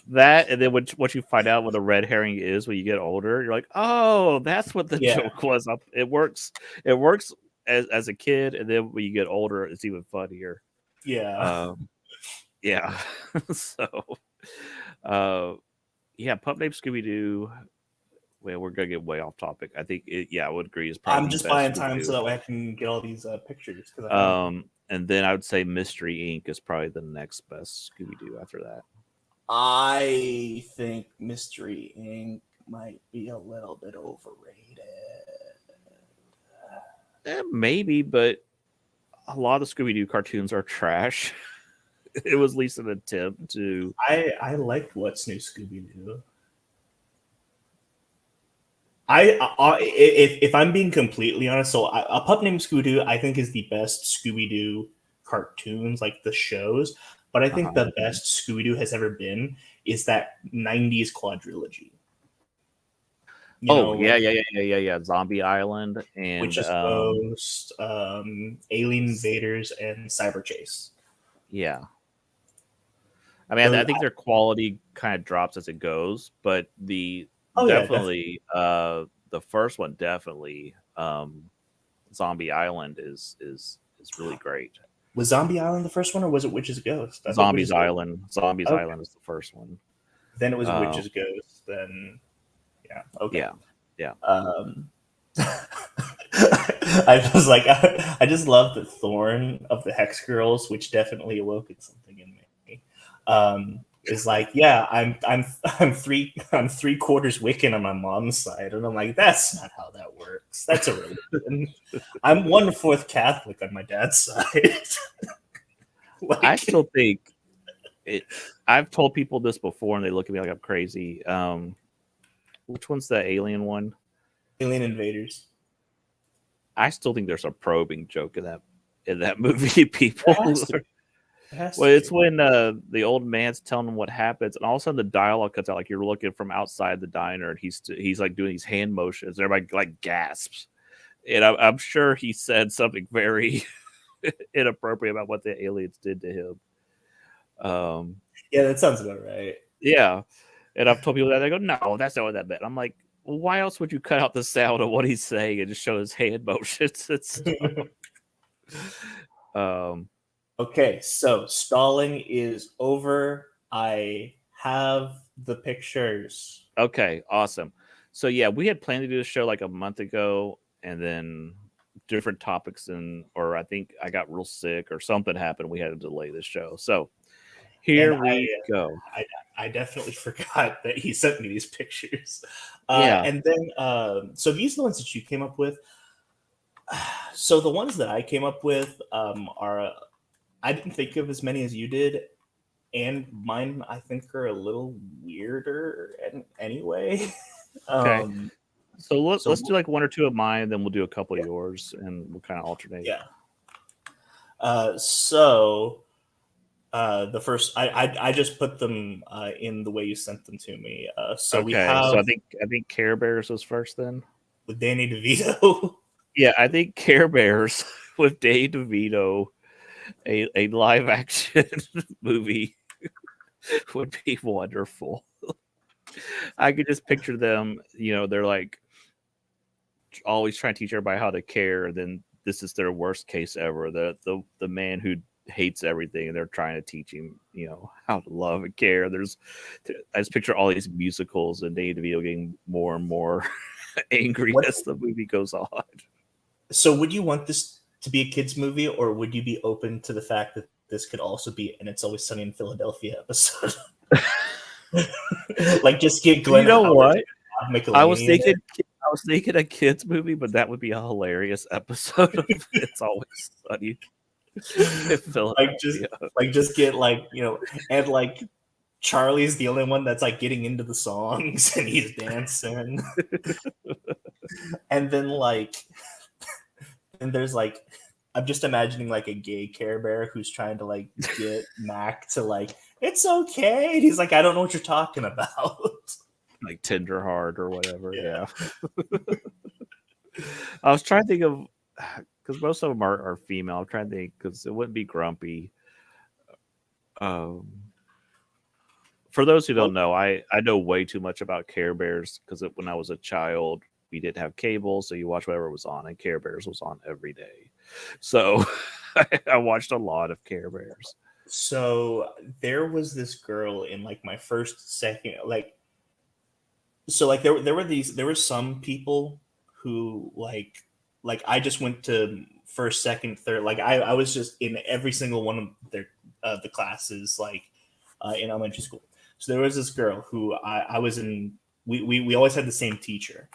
That, and then what you find out what a red herring is when you get older, you're like, oh, that's what the joke was. It works as a kid, and then when you get older, it's even funnier.
Yeah.
Yeah. So, yeah, Pup Named Scooby-Doo. Well, we're gonna get way off topic. I think, I would agree. Is probably
I'm just buying time so that way I can get all these pictures.
And then I would say Mystery Inc. is probably the next best Scooby-Doo after that.
I think Mystery Inc. might be a little bit overrated.
Maybe, but a lot of Scooby-Doo cartoons are trash. It was at least an attempt to... I
liked What's New Scooby-Doo. If I'm being completely honest, so A Pup Named Scooby-Doo I think is the best Scooby-Doo cartoons, like the shows. But I think
Uh-huh.
the best Scooby-Doo has ever been is that '90s quadrilogy. You
Oh
know,
yeah,
like
yeah. Zombie Island and
Witch's Ghost, Alien Invaders, and Cyber Chase.
yeah. I mean, I
Those,
think their quality kind of drops as it goes, but the
oh yeah, definitely.
definitely the first one definitely Zombie Island is really great.
Was Zombie Island the first one, or was it Witch's Ghost? I think
Zombies
Witch's Ghost.
Island, Zombies
Okay,
Island is the first one.
then it was
Uh,
Witch's Ghost. Then yeah, okay.
yeah, yeah.
Um, I was like, I just love the Thorn of the Hex Girls, which definitely awoken something in me. Is like, yeah, I'm three quarters Wiccan on my mom's side, and I'm like, that's not how that works. That's a religion. I'm 1/4 Catholic on my dad's side.
I
Like,
still think it. I've told people this before, and they look at me like I'm crazy. Which one's the alien one?
Alien Invaders.
I still think there's a probing joke in that movie. People,
It has to be. It has
well,
to
it's
be.
when the old man's telling him what happens, and all of a sudden the dialogue cuts out. Like you're looking from outside the diner, and he's like doing these hand motions. Everybody like gasps, and I'm sure he said something very inappropriate about what the aliens did to him.
Yeah, that sounds about right.
Yeah, and I've told people that they go, no, that's not what that meant. I'm like, well, why else would you cut out the sound of what he's saying and just show his hand motions and stuff? Um,
Okay, so stalling is over. I have the pictures.
okay, awesome. So yeah, we had planned to do the show like a month ago, and then different topics or I think I got real sick or something happened. We had to delay this show. So
And
here we go.
I definitely forgot that he sent me these pictures.
Yeah.
And then, so these are the ones that you came up with. So the ones that I came up with are, I didn't think of as many as you did. And mine, I think, are a little weirder anyway.
Okay.
um,
So
so,
let's do like one or two of mine, then we'll do a couple of yours, and we'll kind of alternate.
yeah. So the first, I just put them in the way you sent them to me. So we
Okay. So
have
I think Care Bears was first then.
with Danny DeVito.
Yeah, I think Care Bears with Dave DeVito, a live action movie would be wonderful. I could just picture them, they're like always trying to teach everybody how to care, and then this is their worst case ever. The man who hates everything and they're trying to teach him, how to love and care. I just picture all these musicals and Dave DeVito getting more and more angry
What?
as the movie goes on.
So would you want this to be a kids movie, or would you be open to the fact that this could also be an It's Always Sunny in Philadelphia episode? Like, just get Glenn
You know
Howard
what?
and
I was
McElhaney in
thinking
it.
I was thinking a kids movie, but that would be a hilarious episode of It's Always Sunny in
Like, just
Philadelphia.
just get and like Charlie's the only one that's like getting into the songs and he's dancing. And then and there's like, I'm just imagining like a gay Care Bear who's trying to like get Mac to like, it's okay. And he's like, I don't know what you're talking about.
Like Tenderheart or whatever.
Yeah.
Yeah. I was trying to think of, because most of them are female. I'm trying to think because it wouldn't be Grumpy. Um, for those who
Well,
don't know, I know way too much about Care Bears because when I was a child, we didn't have cable, so you watch whatever was on, and Care Bears was on every day. So I watched a lot of Care Bears.
so there was this girl in like my first second, like, so like there were some people who like I just went to first, second, third. Like I was just in every single one of their the classes, like in elementary school. So there was this girl who I was in. We always had the same teacher,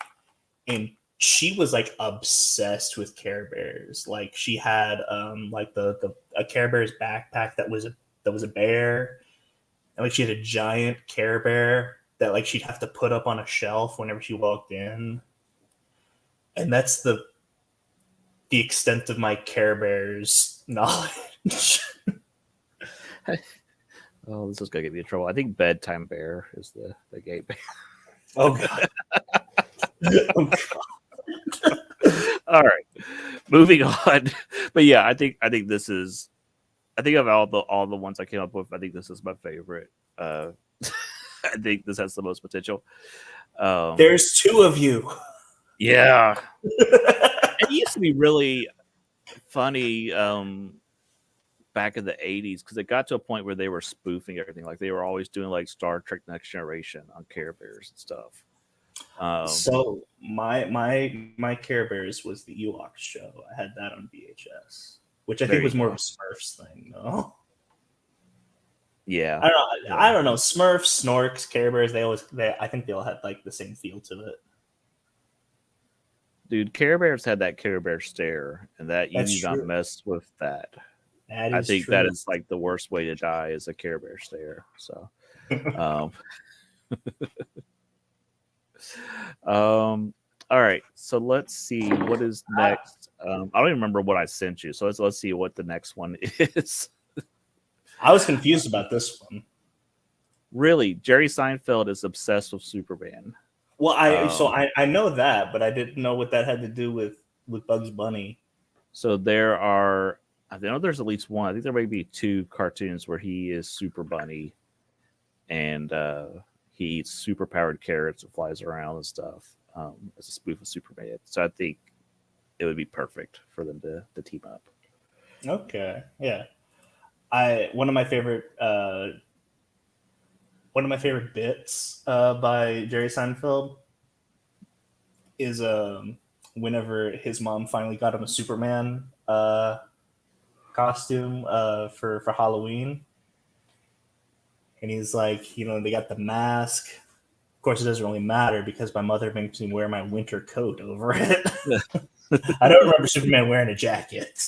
and she was like obsessed with Care Bears. Like she had like the a Care Bears backpack that was a bear, and like she had a giant Care Bear that like she'd have to put up on a shelf whenever she walked in. And that's the extent of my Care Bears knowledge.
Oh, this is gonna get me in trouble. I think bedtime bear is the gay bear.
Oh god. Oh god.
All right, moving on. But yeah, I think this is. I think of all the ones I came up with, I think this is my favorite. I think this has the most potential.
There's two of you.
Yeah, it used to be really funny back in the 80s because it got to a point where they were spoofing everything. Like they were always doing like Star Trek Next Generation on Care Bears and stuff.
So my Care Bears was the Ewoks show. I had that on VHS, which I think was more of a Smurfs thing, though.
Yeah,
I don't know. Smurfs, Snorks, Care Bears. I think they all had like the same feel to it.
Dude, Care Bears had that Care Bear stare, and that you
That's
do not mess with that. I think
true.
that is like the worst way to die is a Care Bear stare. So, all right. So let's see what is next. I don't even remember what I sent you. So let's see what the next one is.
I was confused about this one.
Really, Jerry Seinfeld is obsessed with Superman.
Well, I know that, but I didn't know what that had to do with Bugs Bunny.
So there are, I know there's at least one. I think there may be two cartoons where he is Super Bunny, and he eats super powered carrots and flies around and stuff as a spoof of Superman. So I think it would be perfect for them to team up.
Okay, yeah. One of my favorite bits by Jerry Seinfeld is whenever his mom finally got him a Superman costume for Halloween, and he's like, they got the mask. Of course, it doesn't really matter because my mother makes me wear my winter coat over it. I don't remember Superman wearing a jacket.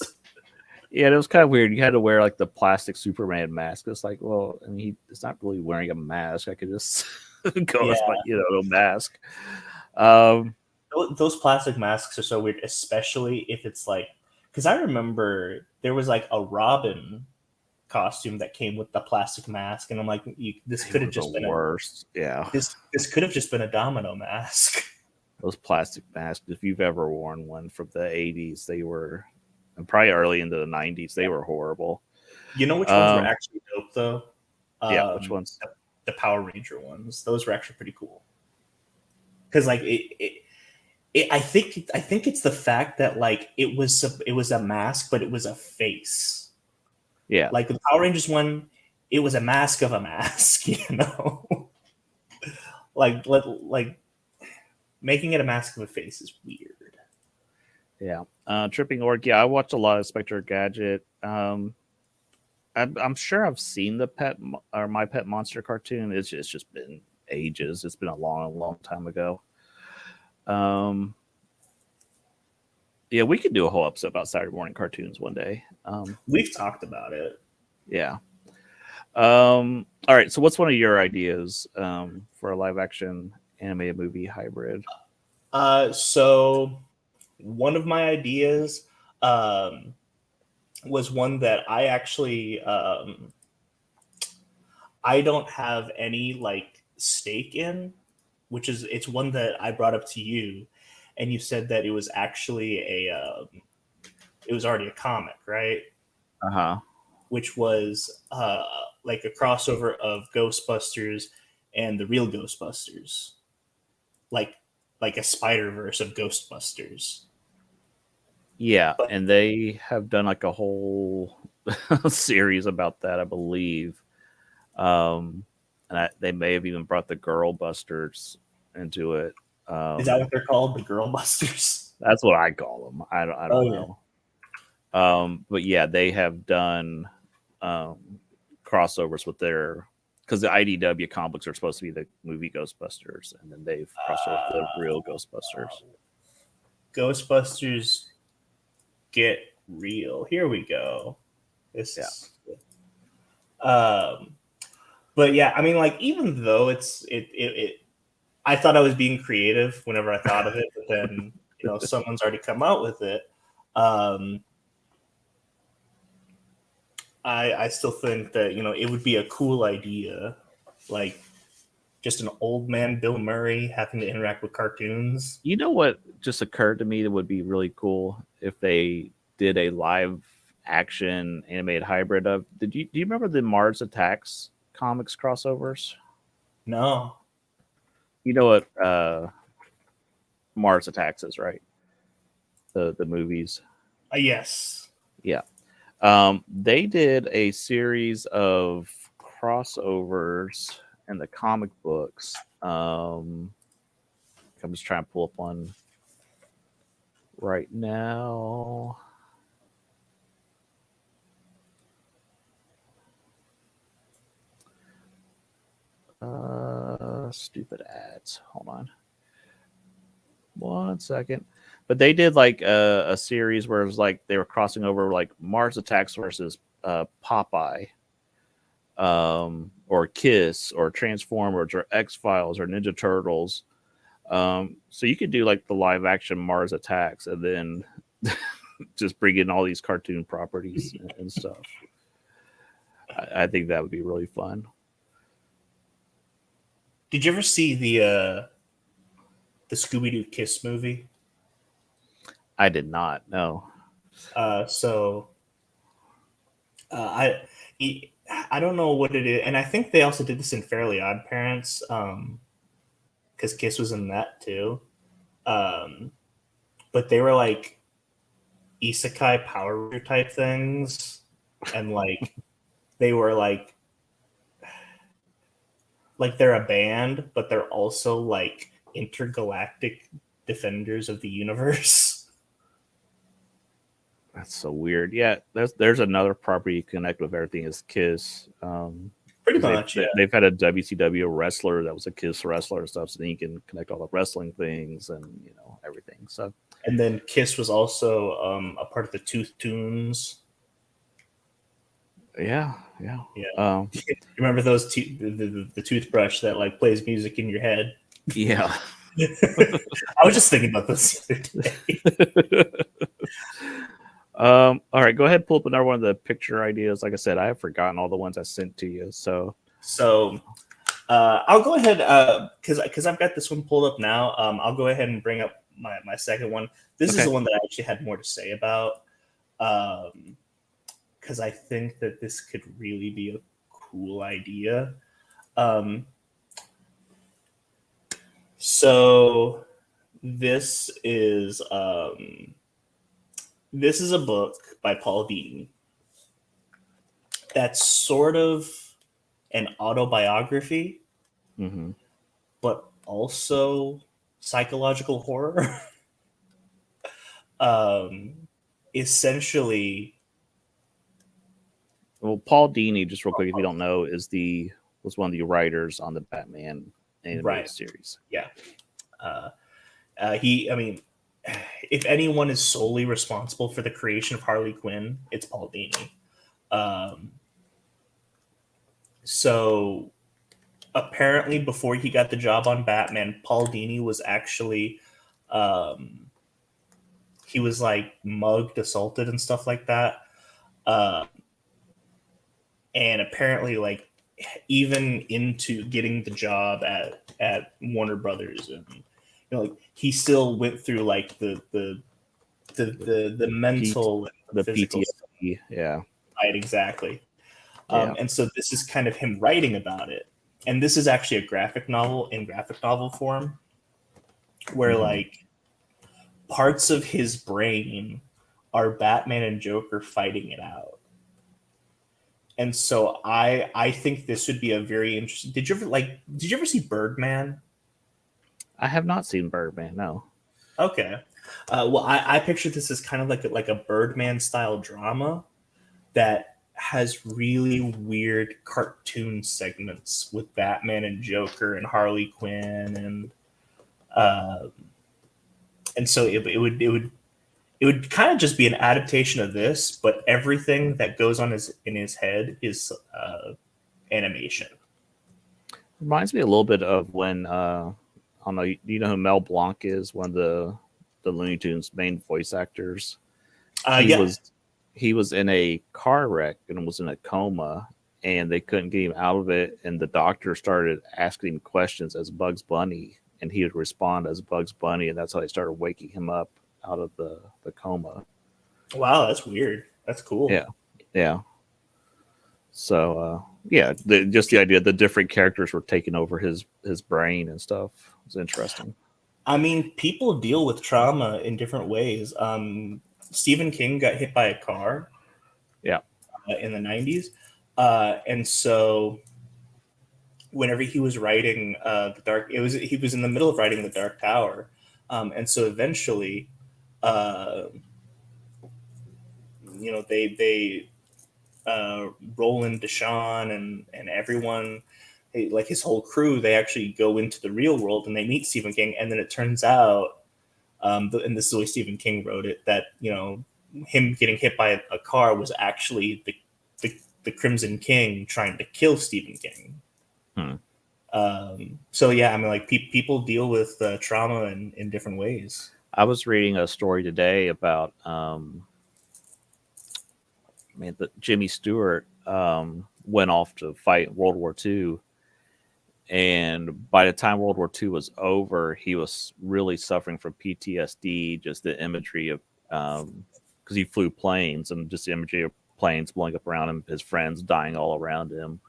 Yeah, it was kind of weird. You had to wear like the plastic Superman mask. It's like, well, I mean, it's not really wearing a mask. I could just go as my, a mask.
Those plastic masks are so weird, especially if it's like, because I remember there was like a Robin costume that came with the plastic mask, and I'm like, this could have just been
worst.
This could have just been a domino mask.
Those plastic masks, if you've ever worn one from the 80s, they were. And probably early into the 90s, they were horrible.
You know which ones were actually dope, though?
Yeah, which ones?
The Power Ranger ones. Those were actually pretty cool. Because, like, I think it's the fact that, like, it was a mask, but it was a face.
Yeah.
Like, the Power Rangers one, it was a mask of a mask, like making it a mask of a face is weird.
Yeah. Tripping Orc. Yeah, I watched a lot of Spectre Gadget. I'm sure I've seen the My Pet Monster cartoon. It's just been ages. It's been a long time ago. Yeah, we could do a whole episode about Saturday morning cartoons one day.
We've talked about it.
Yeah. All right. So what's one of your ideas for a live action animated movie hybrid?
So one of my ideas was one that I actually I don't have any like stake in, which is it's one that I brought up to you, and you said that it was actually it was already a comic, right? Which was like a crossover of Ghostbusters and the real Ghostbusters, like a Spider-Verse of Ghostbusters.
Yeah, and they have done like a whole series about that, I believe. And they may have even brought the Girl Busters into it.
Is that what they're called, the Girl Busters?
That's what I call them. I don't know. Yeah. But yeah, they have done crossovers with because the IDW comics are supposed to be the movie Ghostbusters, and then they've crossed over with the real Ghostbusters.
Ghostbusters Get Real. Here we go. But yeah, I mean, like, even though it I thought I was being creative whenever I thought of it, but then someone's already come out with it. I still think that it would be a cool idea, like just an old man Bill Murray having to interact with cartoons.
You know what just occurred to me that would be really cool if they did a live action animated hybrid of. Do you remember the Mars Attacks comics crossovers?
No.
You know what Mars Attacks is, right? The movies.
Yes.
Yeah. They did a series of crossovers in the comic books. I'm just trying to pull up one right now. Stupid ads. Hold on. 1 second. But they did like a series where it was like they were crossing over like Mars Attacks versus Popeye, or Kiss, or Transformers, or X Files, or Ninja Turtles. So you could do like the live action Mars Attacks, and then just bring in all these cartoon properties and stuff. I think that would be really fun.
Did you ever see the Scooby-Doo Kiss movie?
I did not. No.
I don't know what it is, and I think they also did this in Fairly Odd Parents, because Kiss was in that too. But they were like isekai Power Ranger type things, and like they were like they're a band, but they're also like intergalactic defenders of the universe.
That's so weird. Yeah, there's another property you connect with everything is Kiss.
Pretty much, yeah.
They've had a WCW wrestler that was a Kiss wrestler and stuff, so then you can connect all the wrestling things and everything. So,
and then Kiss was also a part of the Tooth Tunes.
Yeah.
Remember those the toothbrush that like plays music in your head?
Yeah.
I was just thinking about this the other day.
All right, go ahead, pull up another one of the picture ideas. Like I said, I have forgotten all the ones I sent to you. So
I'll go ahead because I've got this one pulled up now. I'll go ahead and bring up my second one. This is the one that I actually had more to say about. Because I think that this could really be a cool idea. So this is a book by Paul Dini that's sort of an autobiography, but also psychological horror. Essentially,
well, Paul Dini, just real quick, if you don't know, was one of the writers on the Batman animated series.
Yeah. If anyone is solely responsible for the creation of Harley Quinn, it's Paul Dini. So apparently before he got the job on Batman, Paul Dini was actually he was like mugged, assaulted, and stuff like that. And apparently, like, even into getting the job at Warner Brothers, and like he still went through like the mental,
the
physical
PTSD,
right, exactly. And so this is kind of him writing about it, and this is actually a graphic novel in graphic novel form, where like parts of his brain are Batman and Joker fighting it out. And so I think this would be a very interesting. Did you ever see Birdman?
I have not seen Birdman. No.
Okay. Well, I picture this as kind of like a Birdman style drama that has really weird cartoon segments with Batman and Joker and Harley Quinn, and so it would kind of just be an adaptation of this, but everything that goes on in his head is animation.
Reminds me a little bit of when I don't know. Do you know who Mel Blanc is? One of the the Looney Tunes main voice actors.
Yeah.
He was in a car wreck and was in a coma, and they couldn't get him out of it. And the doctor started asking him questions as Bugs Bunny, and he would respond as Bugs Bunny, and that's how they started waking him up out of the coma.
Wow, that's weird. That's cool.
Yeah, yeah. So yeah, just the idea the different characters were taking over his brain and stuff was interesting.
I mean, people deal with trauma in different ways. Stephen King got hit by a car.
Yeah.
In the 90s, and so whenever he was writing he was in the middle of writing The Dark Tower, and so eventually, they Roland Deshawn and everyone, like his whole crew, they actually go into the real world and they meet Stephen King, and then it turns out, and this is the way Stephen King wrote it, that him getting hit by a car was actually the Crimson King trying to kill Stephen King. So yeah, I mean, like people deal with trauma in different ways.
I was reading a story today about Jimmy Stewart went off to fight World War II, and by the time World War II was over, he was really suffering from PTSD. Just the imagery of because he flew planes, and just the imagery of planes blowing up around him, his friends dying all around him.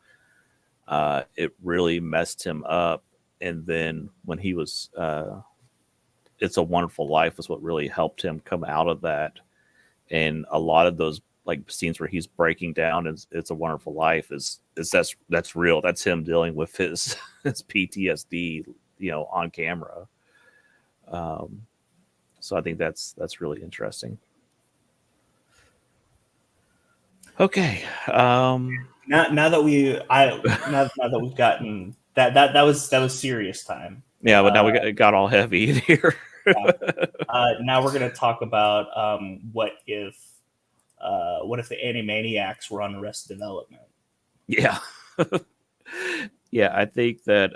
It really messed him up. And then when he was, It's a Wonderful Life was what really helped him come out of that. And a lot of those like scenes where he's breaking down in It's a Wonderful Life is that's real. That's him dealing with his PTSD, on camera. So I think that's really interesting. Okay.
Now that we've gotten that was serious time.
Yeah, but now we got all heavy in here.
Now we're gonna talk about what if the Animaniacs were on Arrested Development?
Yeah. Yeah, I think that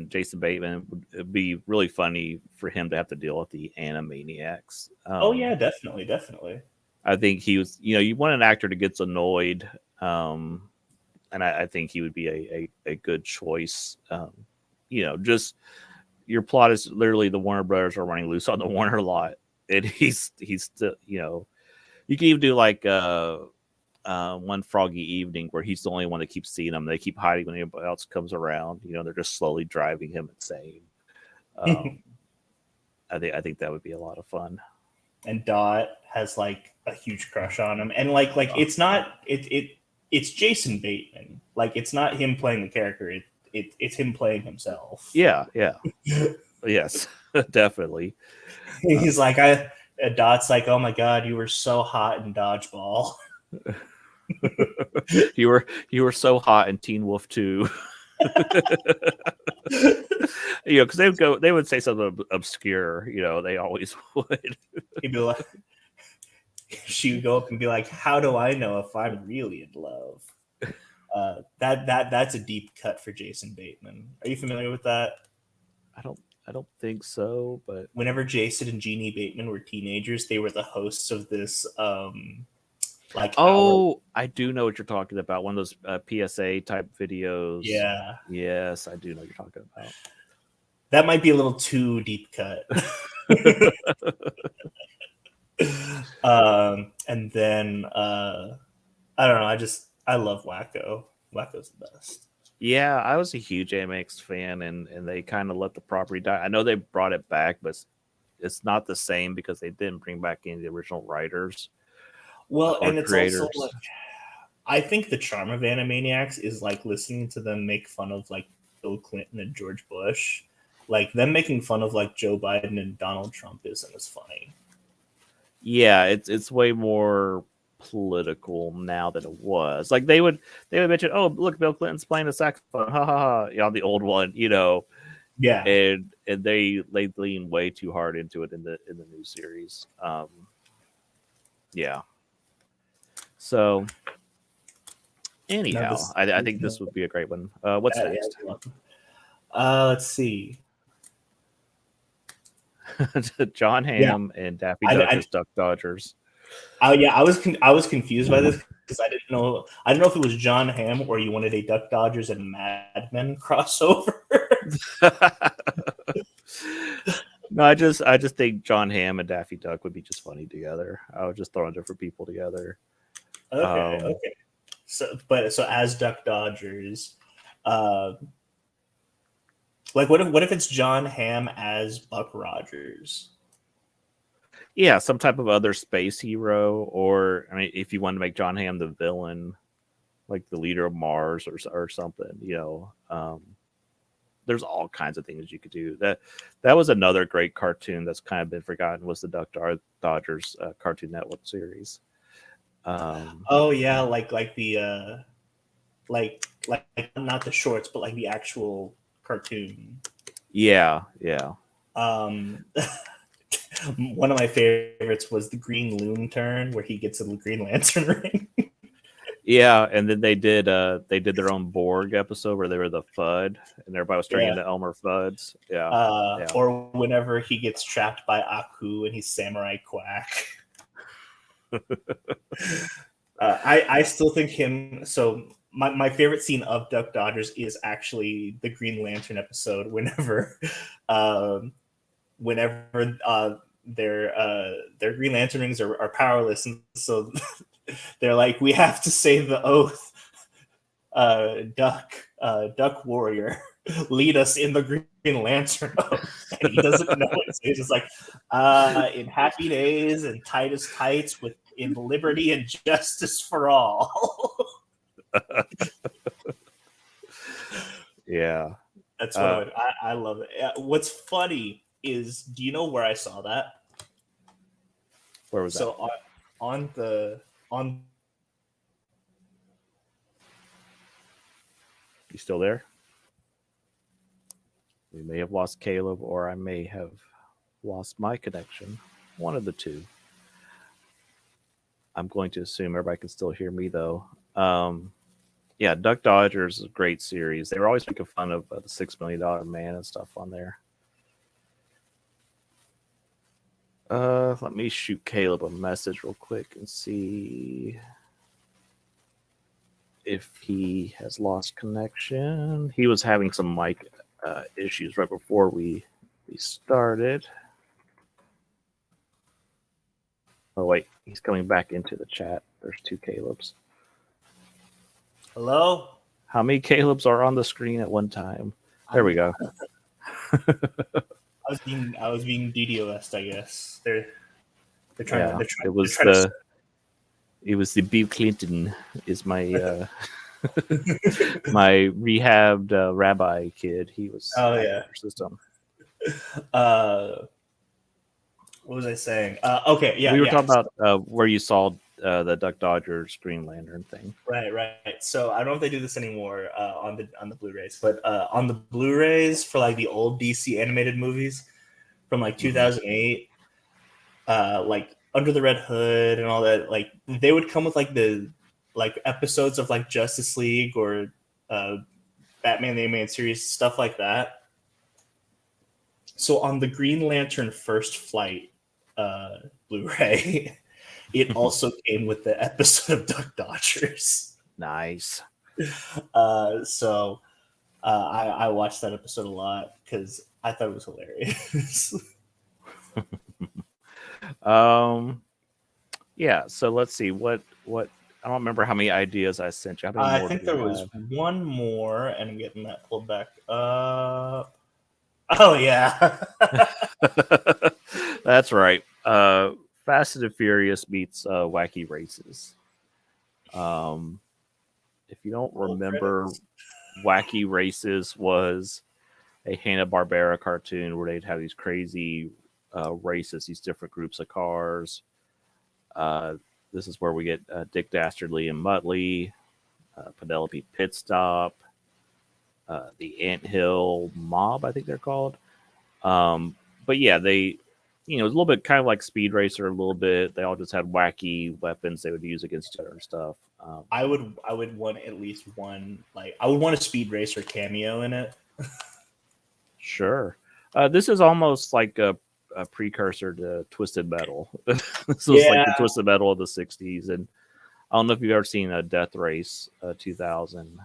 Jason Bateman, would be really funny for him to have to deal with the Animaniacs.
Oh yeah, definitely.
I think he was, you want an actor that gets annoyed, and I think he would be a good choice. Just your plot is literally the Warner Brothers are running loose on the Warner lot, and he's still, you can even do like One Froggy Evening where he's the only one that keeps seeing them. They keep hiding when anybody else comes around. They're just slowly driving him insane. I think that would be a lot of fun.
And Dot has like a huge crush on him, and like it's not it's Jason Bateman. Like it's not him playing the character. It's him playing himself.
Yeah. Yes, definitely.
He's like Dot's like, oh my god, you were so hot in Dodgeball.
you were so hot in Teen Wolf 2. Because they would say something obscure. They always would.
He'd be like, she would go up and be like, how do I know if I'm really in love? That's a deep cut for Jason Bateman. Are you familiar with that?
I don't think so, but
whenever Jason and Jeannie Bateman were teenagers, they were the hosts of this
I do know what you're talking about. One of those PSA type videos.
Yeah.
Yes, I do know what you're talking about.
That might be a little too deep cut. And then I don't know. I love Wacko. Wacko's the best.
Yeah, I was a huge AMX fan, and they kind of let the property die. I know they brought it back, but it's not the same because they didn't bring back any of the original writers.
Well, and it's also like, I think the charm of Animaniacs is like listening to them make fun of like Bill Clinton and George Bush. Like them making fun of like Joe Biden and Donald Trump isn't as funny.
Yeah, it's way more political now than it was. Like they would mention, oh look, Bill Clinton's playing the saxophone, ha ha ha, on the old one,
Yeah,
and they lean way too hard into it in the new series. Yeah. So anyhow, I think this would be a great one. What's next?
Let's see.
John
Yeah,
Hamm and Daffy Duck as Duck Dodgers.
yeah, I was confused by this because I didn't know if it was John Hamm or you wanted a Duck Dodgers and Mad Men crossover.
No, I just think John Hamm and Daffy Duck would be just funny together. I would just throw different people together.
Okay. So as Duck Dodgers, uh, like what if it's John Hamm as Buck Rogers?
Yeah, some type of other space hero, or I mean, if you want to make John Hamm the villain, like the leader of Mars or something, there's all kinds of things you could do. That was another great cartoon that's kind of been forgotten, was the Dodgers Cartoon Network series.
Oh yeah, like the like not the shorts, but like the actual cartoon.
Yeah.
Um, one of my favorites was the Green Loon turn, where he gets a Green Lantern ring.
Yeah, and then they did their own Borg episode where they were the Fudd and everybody was turning into Elmer Fudds. Yeah.
Or whenever he gets trapped by Aku and he's Samurai Quack. I still think him. So my favorite scene of Duck Dodgers is actually the Green Lantern episode. Whenever their Green Lantern rings are powerless, and so they're like, we have to say the oath. Duck Warrior, lead us in the Green Lantern oath. And he doesn't know it. So he's just like, in happy days and tightest tights in liberty and justice for all.
Yeah.
That's one of it. I love it. What's funny is, do you know where I saw that?
Where was that?
So on
You still there? We may have lost Caleb, or I may have lost my connection. One of the two. I'm going to assume everybody can still hear me, though. Yeah, Duck Dodgers is a great series. They were always making fun of the $6 Million Man and stuff on there. Let me shoot Caleb a message real quick and see if he has lost connection. He was having some mic issues right before we started. Oh wait, he's coming back into the chat. There's two Calebs.
Hello?
How many Calebs are on the screen at one time? There we go.
I was being DDoS'd, I guess. They're trying to.
It was the Bill Clinton is my my rehabbed rabbi kid. He was system.
What was I saying? Okay, yeah.
We were talking about where you saw the Duck Dodgers Green Lantern thing.
Right. So I don't know if they do this anymore on the Blu-rays, but on the Blu-rays for like the old DC animated movies from like 2008, like Under the Red Hood and all that, like they would come with like the episodes of like Justice League or Batman the Animated Series, stuff like that. So on the Green Lantern First Flight Blu-ray, it also came with the episode of Duck Dodgers.
Nice.
So I watched that episode a lot because I thought it was hilarious.
Yeah. So let's see what I don't remember how many ideas I sent you.
I think there was one more, and I'm getting that pulled back up. Oh yeah.
That's right. Fast and Furious meets Wacky Races. If you don't remember, Wacky Races was a Hanna-Barbera cartoon where they'd have these crazy races, these different groups of cars. This is where we get Dick Dastardly and Muttley, Penelope Pitstop, the Anthill Mob, I think they're called. But yeah, they, it was a little bit kind of like Speed Racer, a little bit. They all just had wacky weapons they would use against each other and stuff.
I would want at least one, like I would want a Speed Racer cameo in it.
Sure. This is almost like a a precursor to Twisted Metal. This was like
Yeah.
the Twisted Metal of the '60s, and I don't know if you've ever seen a Death Race 2000.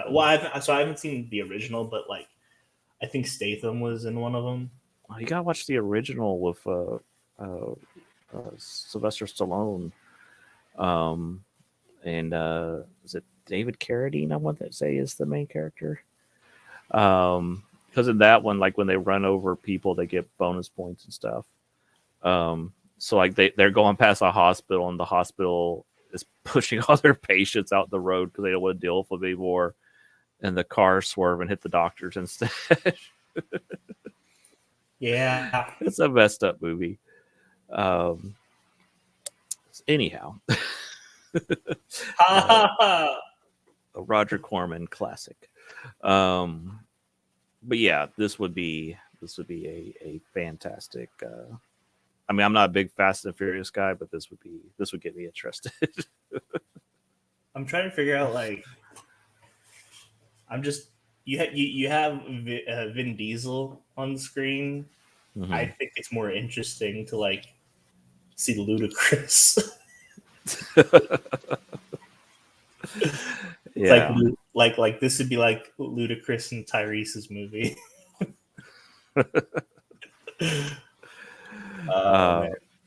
Well, I haven't seen the original, but like I think Statham was in one of them.
You gotta watch the original with Sylvester Stallone, and is it David Carradine? I want to say is the main character. Because in that one, like when they run over people, they get bonus points and stuff. So like they're going past a hospital, and the hospital is pushing all their patients out the road because they don't want to deal with them anymore. And the cars swerve and hit the doctors instead.
Yeah.
It's a messed up movie. Anyhow, a Roger Corman classic. But yeah, this would be a fantastic. I mean, I'm not a big Fast and Furious guy, but this would get me interested.
I'm trying to figure out like you have Vin Diesel on the screen.
Mm-hmm.
I think it's more interesting to like see Ludacris.
Yeah,
like this would be like Ludacris and Tyrese's movie.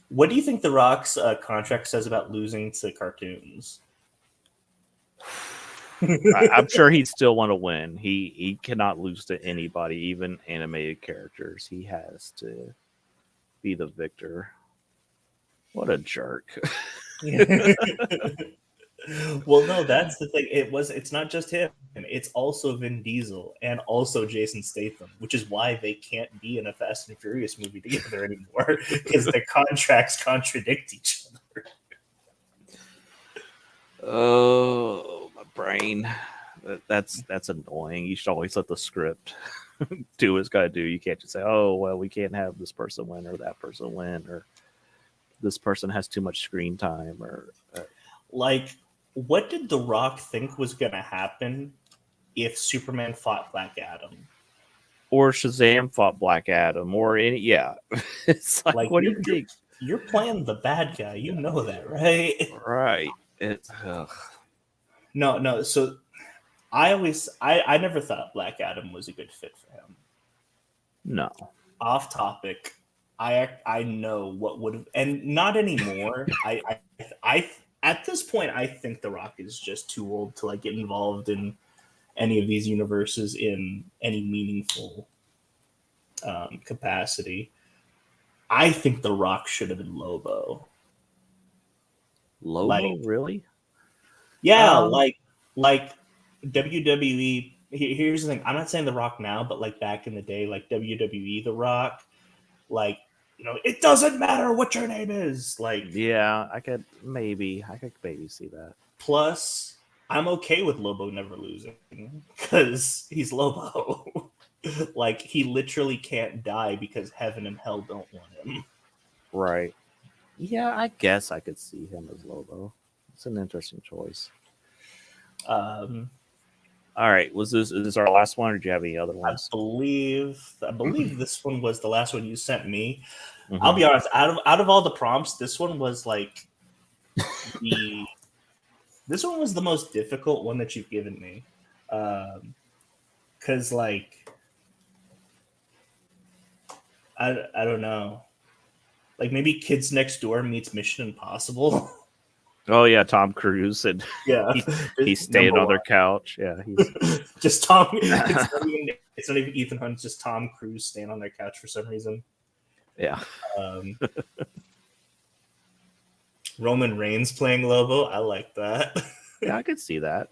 What do you think The Rock's contract says about losing to cartoons?
I'm sure he'd still want to win. He cannot lose to anybody, even animated characters. He has to be the victor. What a jerk.
Well, no, that's the thing. It's not just him. It's also Vin Diesel and also Jason Statham, which is why they can't be in a Fast and Furious movie together anymore because their contracts contradict each other.
Oh, my brain. That's annoying. You should always let the script do what it's got to do. You can't just say, "Oh, well, we can't have this person win or that person win or this person has too much screen time." Or
like, what did The Rock think was going to happen if Superman fought Black Adam?
Or Shazam fought Black Adam, or any, yeah. It's like what do you think?
You're playing the bad guy. You know that, right?
Right. It's
no. So I never thought Black Adam was a good fit for him.
No.
Off topic. I know what would have, and not anymore. I at this point I think The Rock is just too old to like get involved in any of these universes in any meaningful capacity. I think The Rock should have been Lobo.
Lobo, really?
Yeah, like WWE. Here's the thing. I'm not saying The Rock now, but like back in the day, like WWE, The Rock, like, you know, it doesn't matter what your name is. Like,
yeah, I could maybe see that.
Plus, I'm okay with Lobo never losing because he's Lobo. Like, he literally can't die because heaven and hell don't want him.
Right. Yeah, I guess I could see him as Lobo. It's an interesting choice. All right, is this our last one, or do you have any other ones?
I believe this one was the last one you sent me.
Mm-hmm.
I'll be honest, out of all the prompts, this one was like this one was the most difficult one that you've given me. Cause like I don't know. Like maybe Kids Next Door meets Mission Impossible.
Oh yeah, Tom Cruise, and
yeah,
he's staying on their couch. Yeah, he's
just Tom. It's not even Ethan Hunt. It's just Tom Cruise staying on their couch for some reason.
Yeah.
Roman Reigns playing Lobo. I like that.
Yeah, I could see that.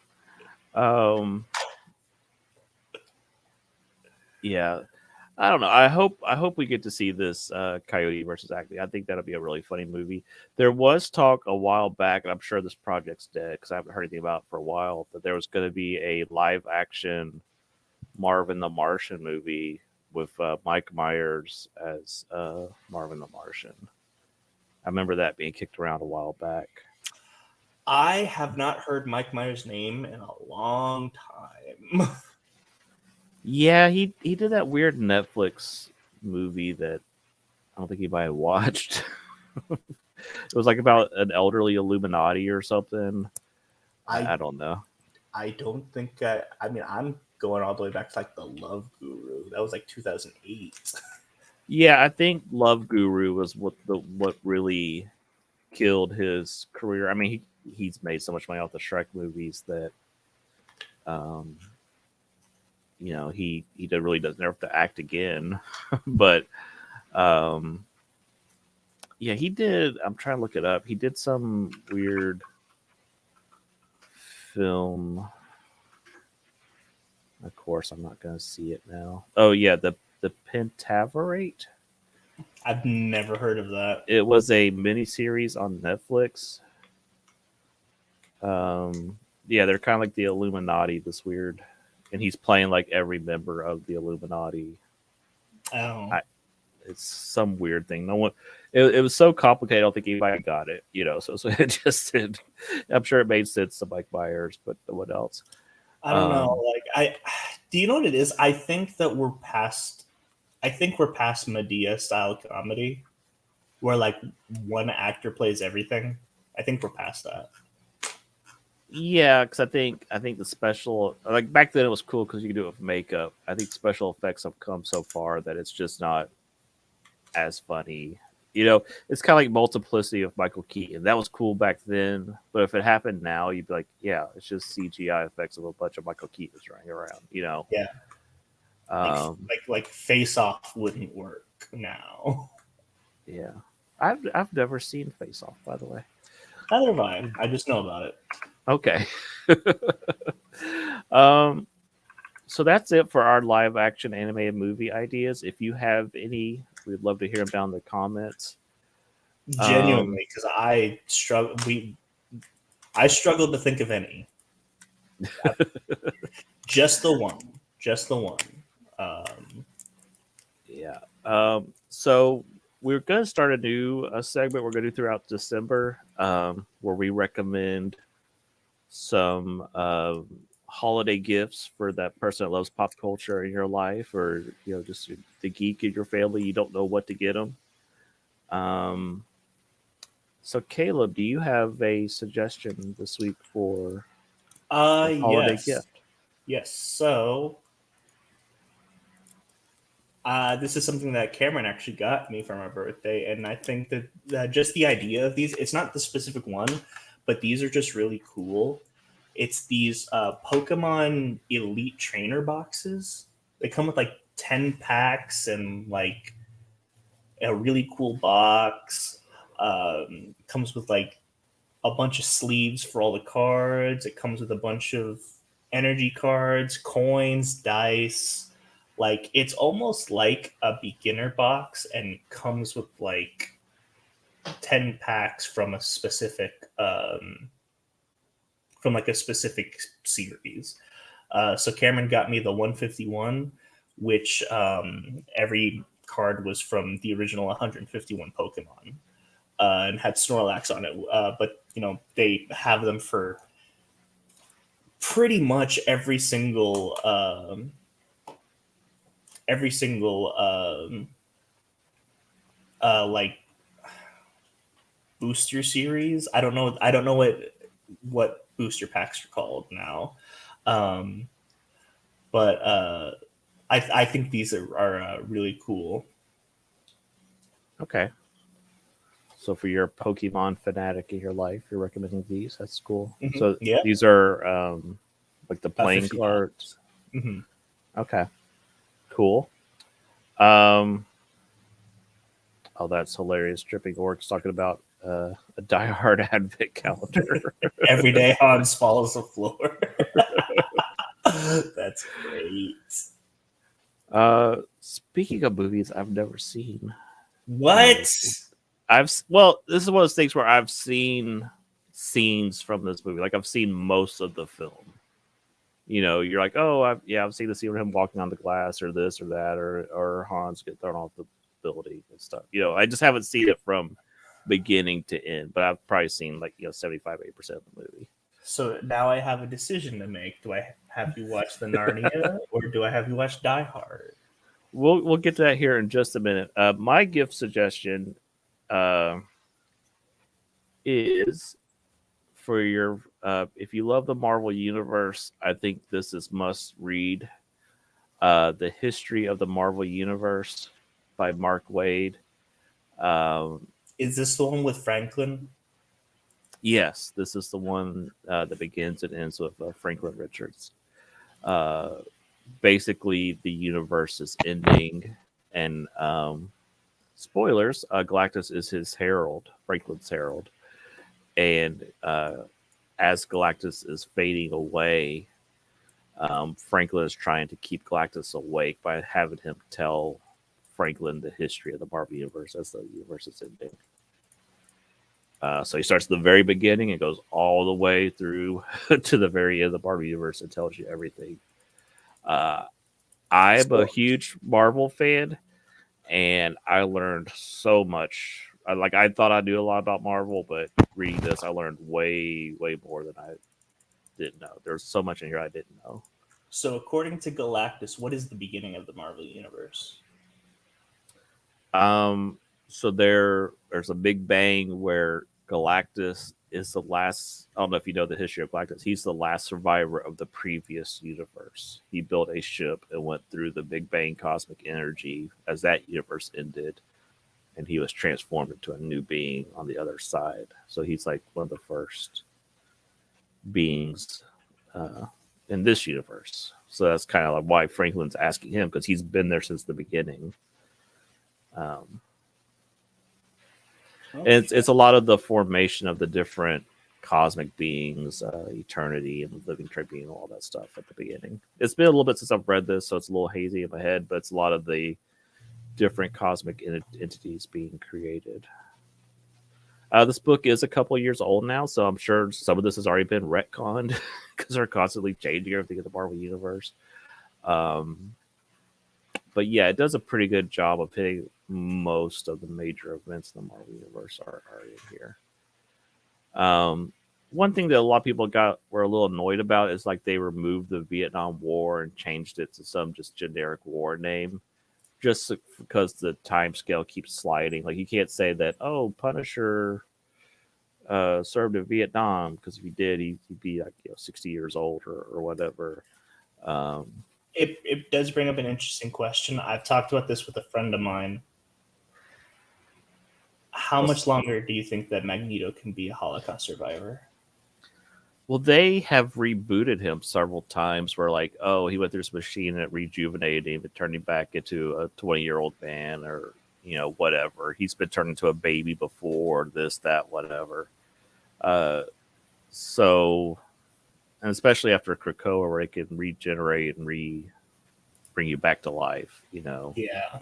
Yeah. I don't know. I hope we get to see this Coyote versus Acme. I think that'll be a really funny movie. There was talk a while back, and I'm sure this project's dead because I haven't heard anything about it for a while, that there was going to be a live action Marvin the Martian movie with Mike Myers as Marvin the Martian. I remember that being kicked around a while back.
I have not heard Mike Myers' name in a long time.
Yeah, he did that weird Netflix movie that I don't think anybody had watched. It was like about an elderly Illuminati or something.
I
I don't know.
I don't think I mean I'm going all the way back to like the Love Guru. That was like 2008.
Yeah, I think Love Guru was what really killed his career. I mean, he's made so much money off the Shrek movies that um, he really doesn't have to act again. But um, yeah, he did. I'm trying to look it up. He did some weird film. Of course, I'm not going to see it now. Oh yeah, the Pentaverate.
I've never heard of that.
It was a miniseries on Netflix. Yeah, they're kind of like the Illuminati. This weird, and he's playing like every member of the Illuminati.
Oh,
I, it's some weird thing. No one. It was so complicated. I don't think anybody got it. So it just did. I'm sure it made sense to Mike Myers, but what else?
I don't know.
Um,
Like I do you know what it is? I think that we're past Medea style comedy where like one actor plays everything. I think we're past that.
Yeah, because I think the special like back then it was cool because you could do it with makeup. I think special effects have come so far that it's just not as funny. It's kind of like Multiplicity of Michael Keaton. That was cool back then, but if it happened now, you'd be like, yeah, it's just CGI effects of a bunch of Michael Keatons running around.
Yeah. Like
Um,
like Face Off wouldn't work now.
yeah, I've never seen Face Off, by the way.
Neither have I. I just know about it.
Okay. um, so that's it for our live action animated movie ideas. If you have any, we'd love to hear them down in the comments.
Genuinely, because I struggled to think of any. Just the one. Just the one.
Yeah. So we're going to start a new segment we're going to do throughout December, where we recommend some holiday gifts for that person that loves pop culture in your life, or just the geek in your family. You don't know what to get them. So Caleb, do you have a suggestion this week for a holiday
Yes.
gift?
Yes. So this is something that Cameron actually got me for my birthday, and I think that just the idea of these, it's not the specific one, but these are just really cool. It's these Pokemon Elite Trainer boxes. They come with like 10 packs and like a really cool box. Comes with like a bunch of sleeves for all the cards. It comes with a bunch of energy cards, coins, dice. Like it's almost like a beginner box and comes with like 10 packs from a specific from like a specific series. So Cameron got me the 151, which every card was from the original 151 Pokemon, and had Snorlax on it. But they have them for pretty much every single like booster series. I don't know what booster packs are called now. Um, but I think these are really cool.
Okay. So for your Pokemon fanatic in your life, you're recommending these. That's cool.
Mm-hmm.
So
Yeah,
these are like the playing
$50.
cards.
Mm-hmm.
Okay. Cool. Um, oh, that's hilarious. Tripping Orcs talking about a diehard advent calendar.
Every day Hans follows the floor. That's great.
Speaking of movies I've never seen.
What?
Well, this is one of those things where I've seen scenes from this movie. Like I've seen most of the film. You're like, oh, I've seen the scene of him walking on the glass, or this or that, or Hans get thrown off the building and stuff. I just haven't seen it from beginning to end, but I've probably seen like 75-80% of the movie.
So now I have a decision to make. Do I have you watch the Narnia or do I have you watch Die Hard?
we'll get to that here in just a minute. My gift suggestion uh, is for your if you love the Marvel universe, I think this is must read. The History of the Marvel Universe by Mark Wade. Um,
Is this the one with Franklin?
yes, this is the one that begins and ends with Franklin Richards. Uh, Basically, the universe is ending, and spoilers: Galactus is his herald, Franklin's herald, and as Galactus is fading away, Franklin is trying to keep Galactus awake by having him tell Franklin the history of the Marvel universe as the universe is ending. So he starts at the very beginning and goes all the way through to the very end of the Marvel universe and tells you everything. Uh, I'm a
So,
huge Marvel fan, and I learned so much. I thought I knew a lot about Marvel, but reading this, I learned way more than I didn't know. There's so much in here I didn't know.
so according to Galactus, what is the beginning of the Marvel universe?
Um, so there's a big bang where Galactus is the last. I don't know if you know the history of Galactus. He's the last survivor of the previous universe. He built a ship and went through the Big Bang cosmic energy as that universe ended, and he was transformed into a new being on the other side. So he's like one of the first beings uh, in this universe. So that's kind of like why Franklin's asking him because he's been there since the beginning. Um, and
Okay.
it's a lot of the formation of the different cosmic beings, eternity and living tribunal, all that stuff at the beginning. It's been a little bit since I've read this, so it's a little hazy in my head, but it's a lot of the different cosmic entities being created. This book is a couple years old now, so I'm sure some of this has already been retconned because they're constantly changing everything in the Marvel universe. Um, but yeah, it does a pretty good job of hitting most of the major events in the Marvel universe are in here. Um, One thing that a lot of people were a little annoyed about is like they removed the Vietnam War and changed it to some just generic war name, just because the time scale keeps sliding. Like you can't say that Punisher served in Vietnam because if he did, he'd be like 60 years old or whatever. Um,
It does bring up an interesting question. I've talked about this with a friend of mine. How much longer do you think that Magneto can be a Holocaust survivor?
Well, they have rebooted him several times where, like, oh, he went through this machine and it rejuvenated him and turned him back into a 20-year-old man or, whatever. He's been turned into a baby before, this, that, whatever. Uh, so, and especially after Krakoa, where it can regenerate and bring you back to life,
Yeah.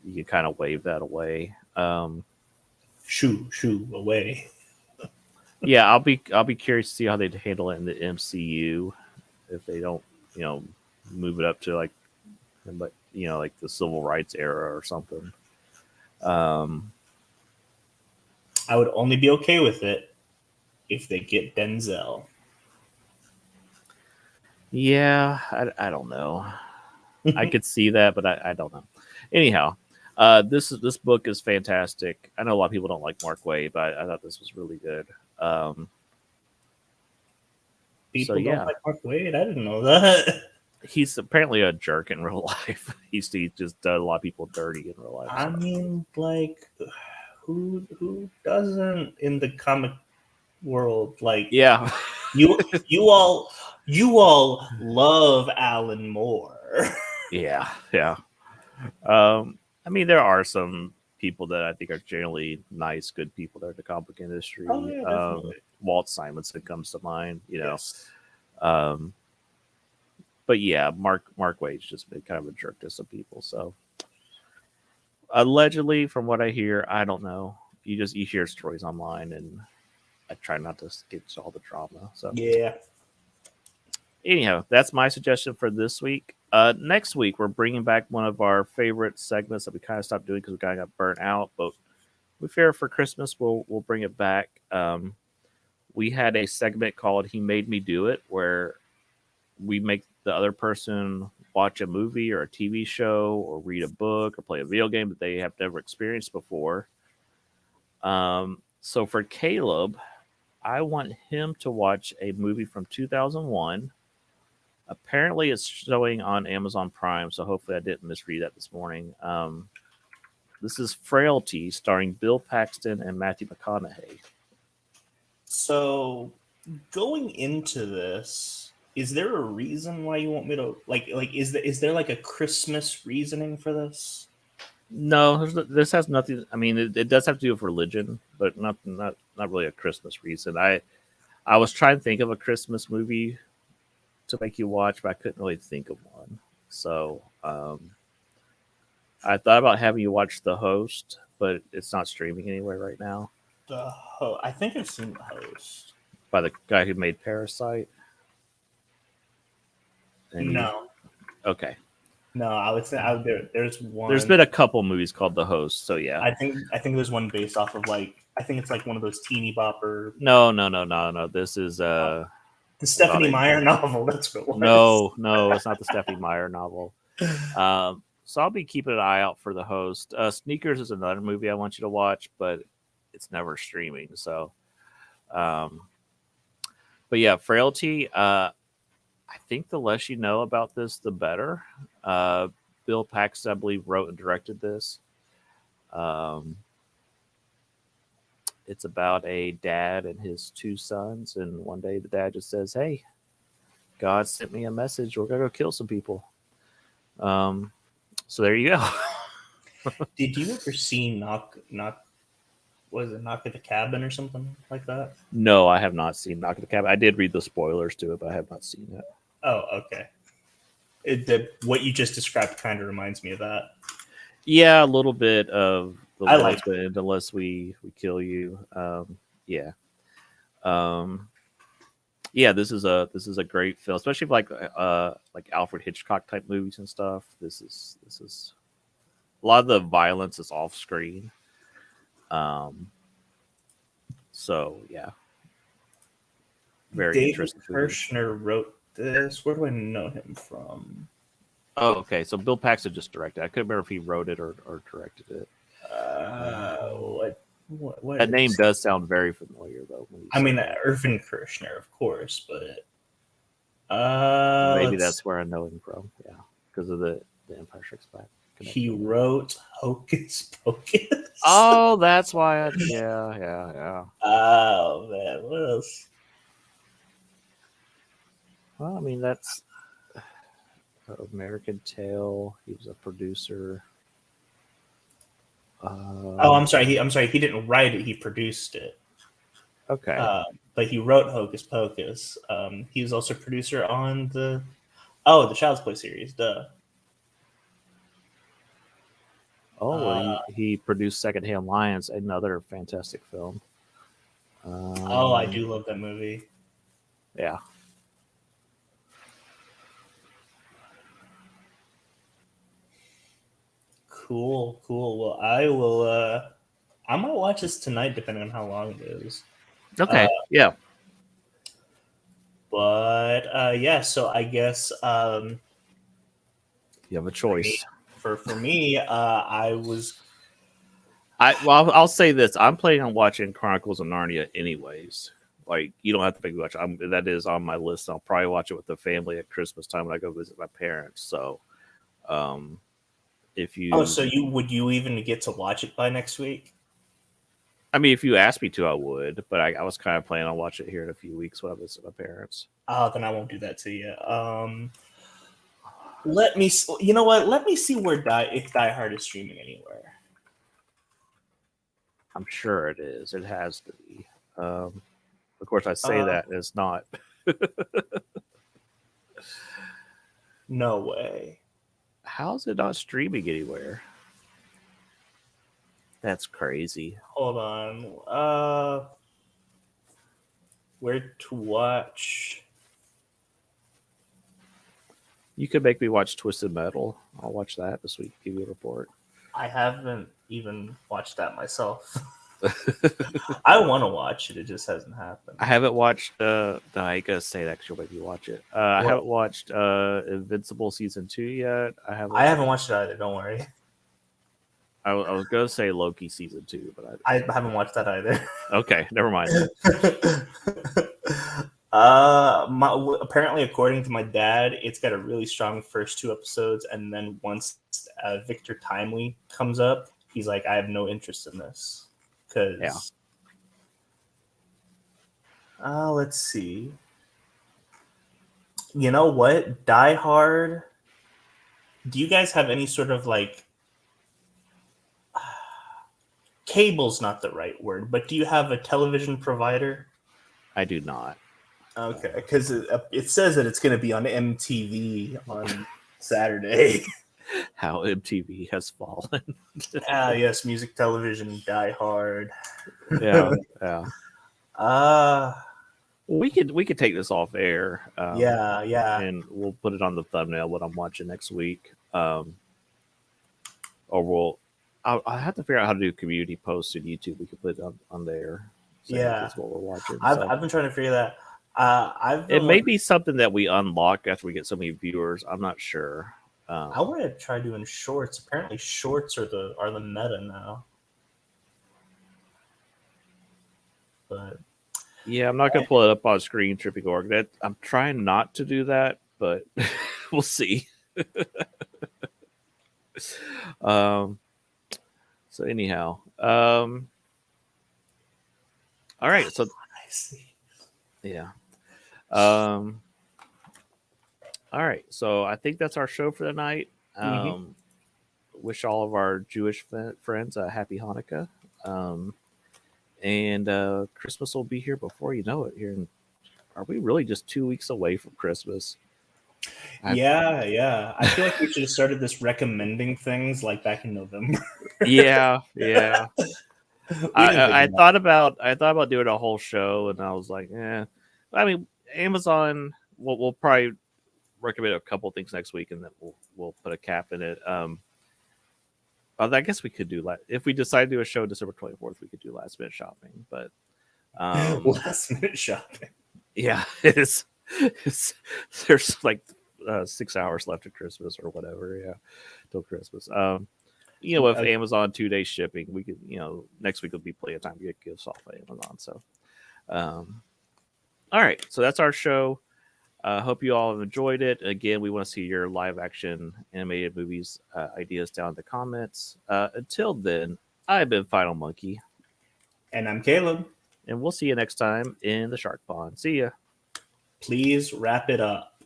you can kind of wave that away.
Shoo away.
Yeah, I'll be curious to see how they handle it in the MCU if they don't, move it up to like the civil rights era or something. Um,
I would only be okay with it if they get Denzel.
yeah, I don't know. I could see that, but I don't know. Anyhow, this book is fantastic. I know a lot of people don't like Mark Wade, but I thought this was really good. Um, so
People don't
yeah,
like Mark Wade. I didn't know that.
he's apparently a jerk in real life. He just done a lot of people dirty in real life.
I
So
mean, like, who doesn't in the comic world? Like,
yeah,
you you all you all love Alan Moore.
yeah. I mean, there are some people that I think are generally nice, good people that are in the comic book
Oh
industry.
yeah, definitely.
Walt Simonson comes to mind.
Yes.
Um, but yeah, Mark Wade's just been kind of a jerk to some people. So allegedly, from what I hear, I don't know. You hear stories online, and I try not to get to all the drama. So
Yeah.
anyhow, that's my suggestion for this week. Next week, we're bringing back one of our favorite segments that we kind of stopped doing because we kind of got burnt out. But we figure for Christmas, we'll bring it back. We had a segment called "He Made Me Do It," where we make the other person watch a movie or a TV show or read a book or play a video game that they have never experienced before. So for Caleb, I want him to watch a movie from 2001. Apparently, it's showing on Amazon Prime, so hopefully I didn't misread that this morning. This is Frailty, starring Bill Paxton and Matthew McConaughey.
So going into this, is there a reason why you want me to is there like a Christmas reasoning for this?
No, this has nothing. I mean, it does have to do with religion, but not really a Christmas reason. I was trying to think of a Christmas movie to make you watch, but I couldn't really think of one. So I thought about having you watch The Host, but it's not streaming anywhere right now.
I think I've seen The Host
by the guy who made Parasite.
No.
Okay.
No, I would say there's one.
There's been a couple movies called The Host, so yeah.
I think there's one based off of I think it's like one of those teeny bopper.
No. This is
the Stephanie Meyer novel. That's what it was.
No, it's not the Stephanie Meyer novel. So I'll be keeping an eye out for The Host. Sneakers is another movie I want you to watch, but it's never streaming. So, but yeah, Frailty. I think the less you know about this, the better. Bill Paxton, I believe, wrote and directed this. It's about a dad and his two sons, and one day the dad just says, "Hey, God sent me a message. We're gonna go kill some people." So there you go.
Did you ever see Knock at the Cabin or something like that?
No, I have not seen Knock at the Cabin. I did read the spoilers to it, but I have not seen it.
Oh, okay. What you just described kind of reminds me of that.
Yeah, a little bit of the husband, unless we kill you. Yeah. Yeah, this is a great film, especially like Alfred Hitchcock type movies and stuff. This is a lot of the violence is off screen. So yeah, very
David
interesting.
Kirshner wrote this. Where do I know him from?
Oh, okay. So Bill Paxton just directed. I couldn't remember if he wrote it or directed it.
What
that name does sound very familiar, though.
I mean, Irvin Kershner, of course, but
maybe that's where I know him from. Yeah, because of the Empire Strikes Back connection.
He wrote Hocus Pocus.
Oh, that's why. Yeah.
Oh man, what else?
Well, I mean, that's American Tail. He was a producer.
I'm sorry. He didn't write it. He produced it.
Okay.
But he wrote Hocus Pocus. He was also producer on the Child's Play series. Duh.
He produced Secondhand Lions, another fantastic film.
I do love that movie.
Yeah.
Cool. Well, I will. I might watch this tonight, depending on how long it is.
Okay. Yeah.
But yeah, so I guess
you have a choice.
For me, I'll
say this: I'm planning on watching Chronicles of Narnia, anyways. Like, you don't have to make me watch. That is on my list. I'll probably watch it with the family at Christmas time when I go visit my parents. So, if you
would you even get to watch it by next week?
I mean, if you asked me to, I would, but I was kind of planning on watching it here in a few weeks when I visit my parents.
Then I won't do that to you. Let me. You know what? Let me see if Die Hard is streaming anywhere.
I'm sure it is. It has to be. Of course, I say that, and it's not.
No way.
How's it not streaming anywhere? That's crazy.
Hold on. Where to watch?
You could make me watch Twisted Metal. I'll watch that this week. Give you a report.
I haven't even watched that myself. I want to watch it. It just hasn't happened.
I haven't watched. No, I gotta say it. Actually, maybe watch it. I
Well,
haven't watched Invincible season 2 yet.
I haven't watched it either. Don't worry.
I was gonna say Loki season 2, but
I haven't watched that either.
okay, never mind.
Apparently, according to my dad, it's got a really strong first 2 episodes, and then once Victor Timely comes up, he's like, I have no interest in this. Because, let's see. You know what? Die Hard. Do you guys have any sort of like cable's not the right word, but do you have a television provider?
I do not.
Okay, because it says that it's going to be on MTV on Saturday.
How MTV has fallen.
Yes, music television, Die Hard.
Yeah.
Uh
We could take this off air.
yeah.
And we'll put it on the thumbnail what I'm watching next week. Or I'll have to figure out how to do community posts on YouTube. We could put it on there. That's what we're watching.
I've been trying to figure that.
It may be something that we unlock after we get so many viewers. I'm not sure.
I want to try doing shorts. Apparently, shorts are the meta now. But
yeah, I'm not gonna pull it up on screen, Tripping Org. That I'm trying not to do that, but we'll see. So anyhow, all right. So
I see.
Yeah. All right. So I think that's our show for the night. Wish all of our Jewish friends a happy Hanukkah. And Christmas will be here before you know it. Are we really just 2 weeks away from Christmas?
Yeah. I feel like we should have started this recommending things like back in November.
Yeah. I thought about doing a whole show, and I was like, I mean, Amazon. We'll probably recommend a couple things next week, and then we'll put a cap in it. I guess we could do if we decide to do a show December 24th, we could do last minute shopping. But
last minute shopping.
Yeah, it's there's like 6 hours left of Christmas or whatever. Yeah, till Christmas. With Amazon 2-day shipping, we could, next week will be plenty of time to get gifts off of Amazon. So, all right. So that's our show. Hope you all have enjoyed it. Again, we want to see your live action animated movies ideas down in the comments. Until then, I've been Final Monkey.
And I'm Caleb.
And we'll see you next time in the Shark Pond. See ya.
Please wrap it up.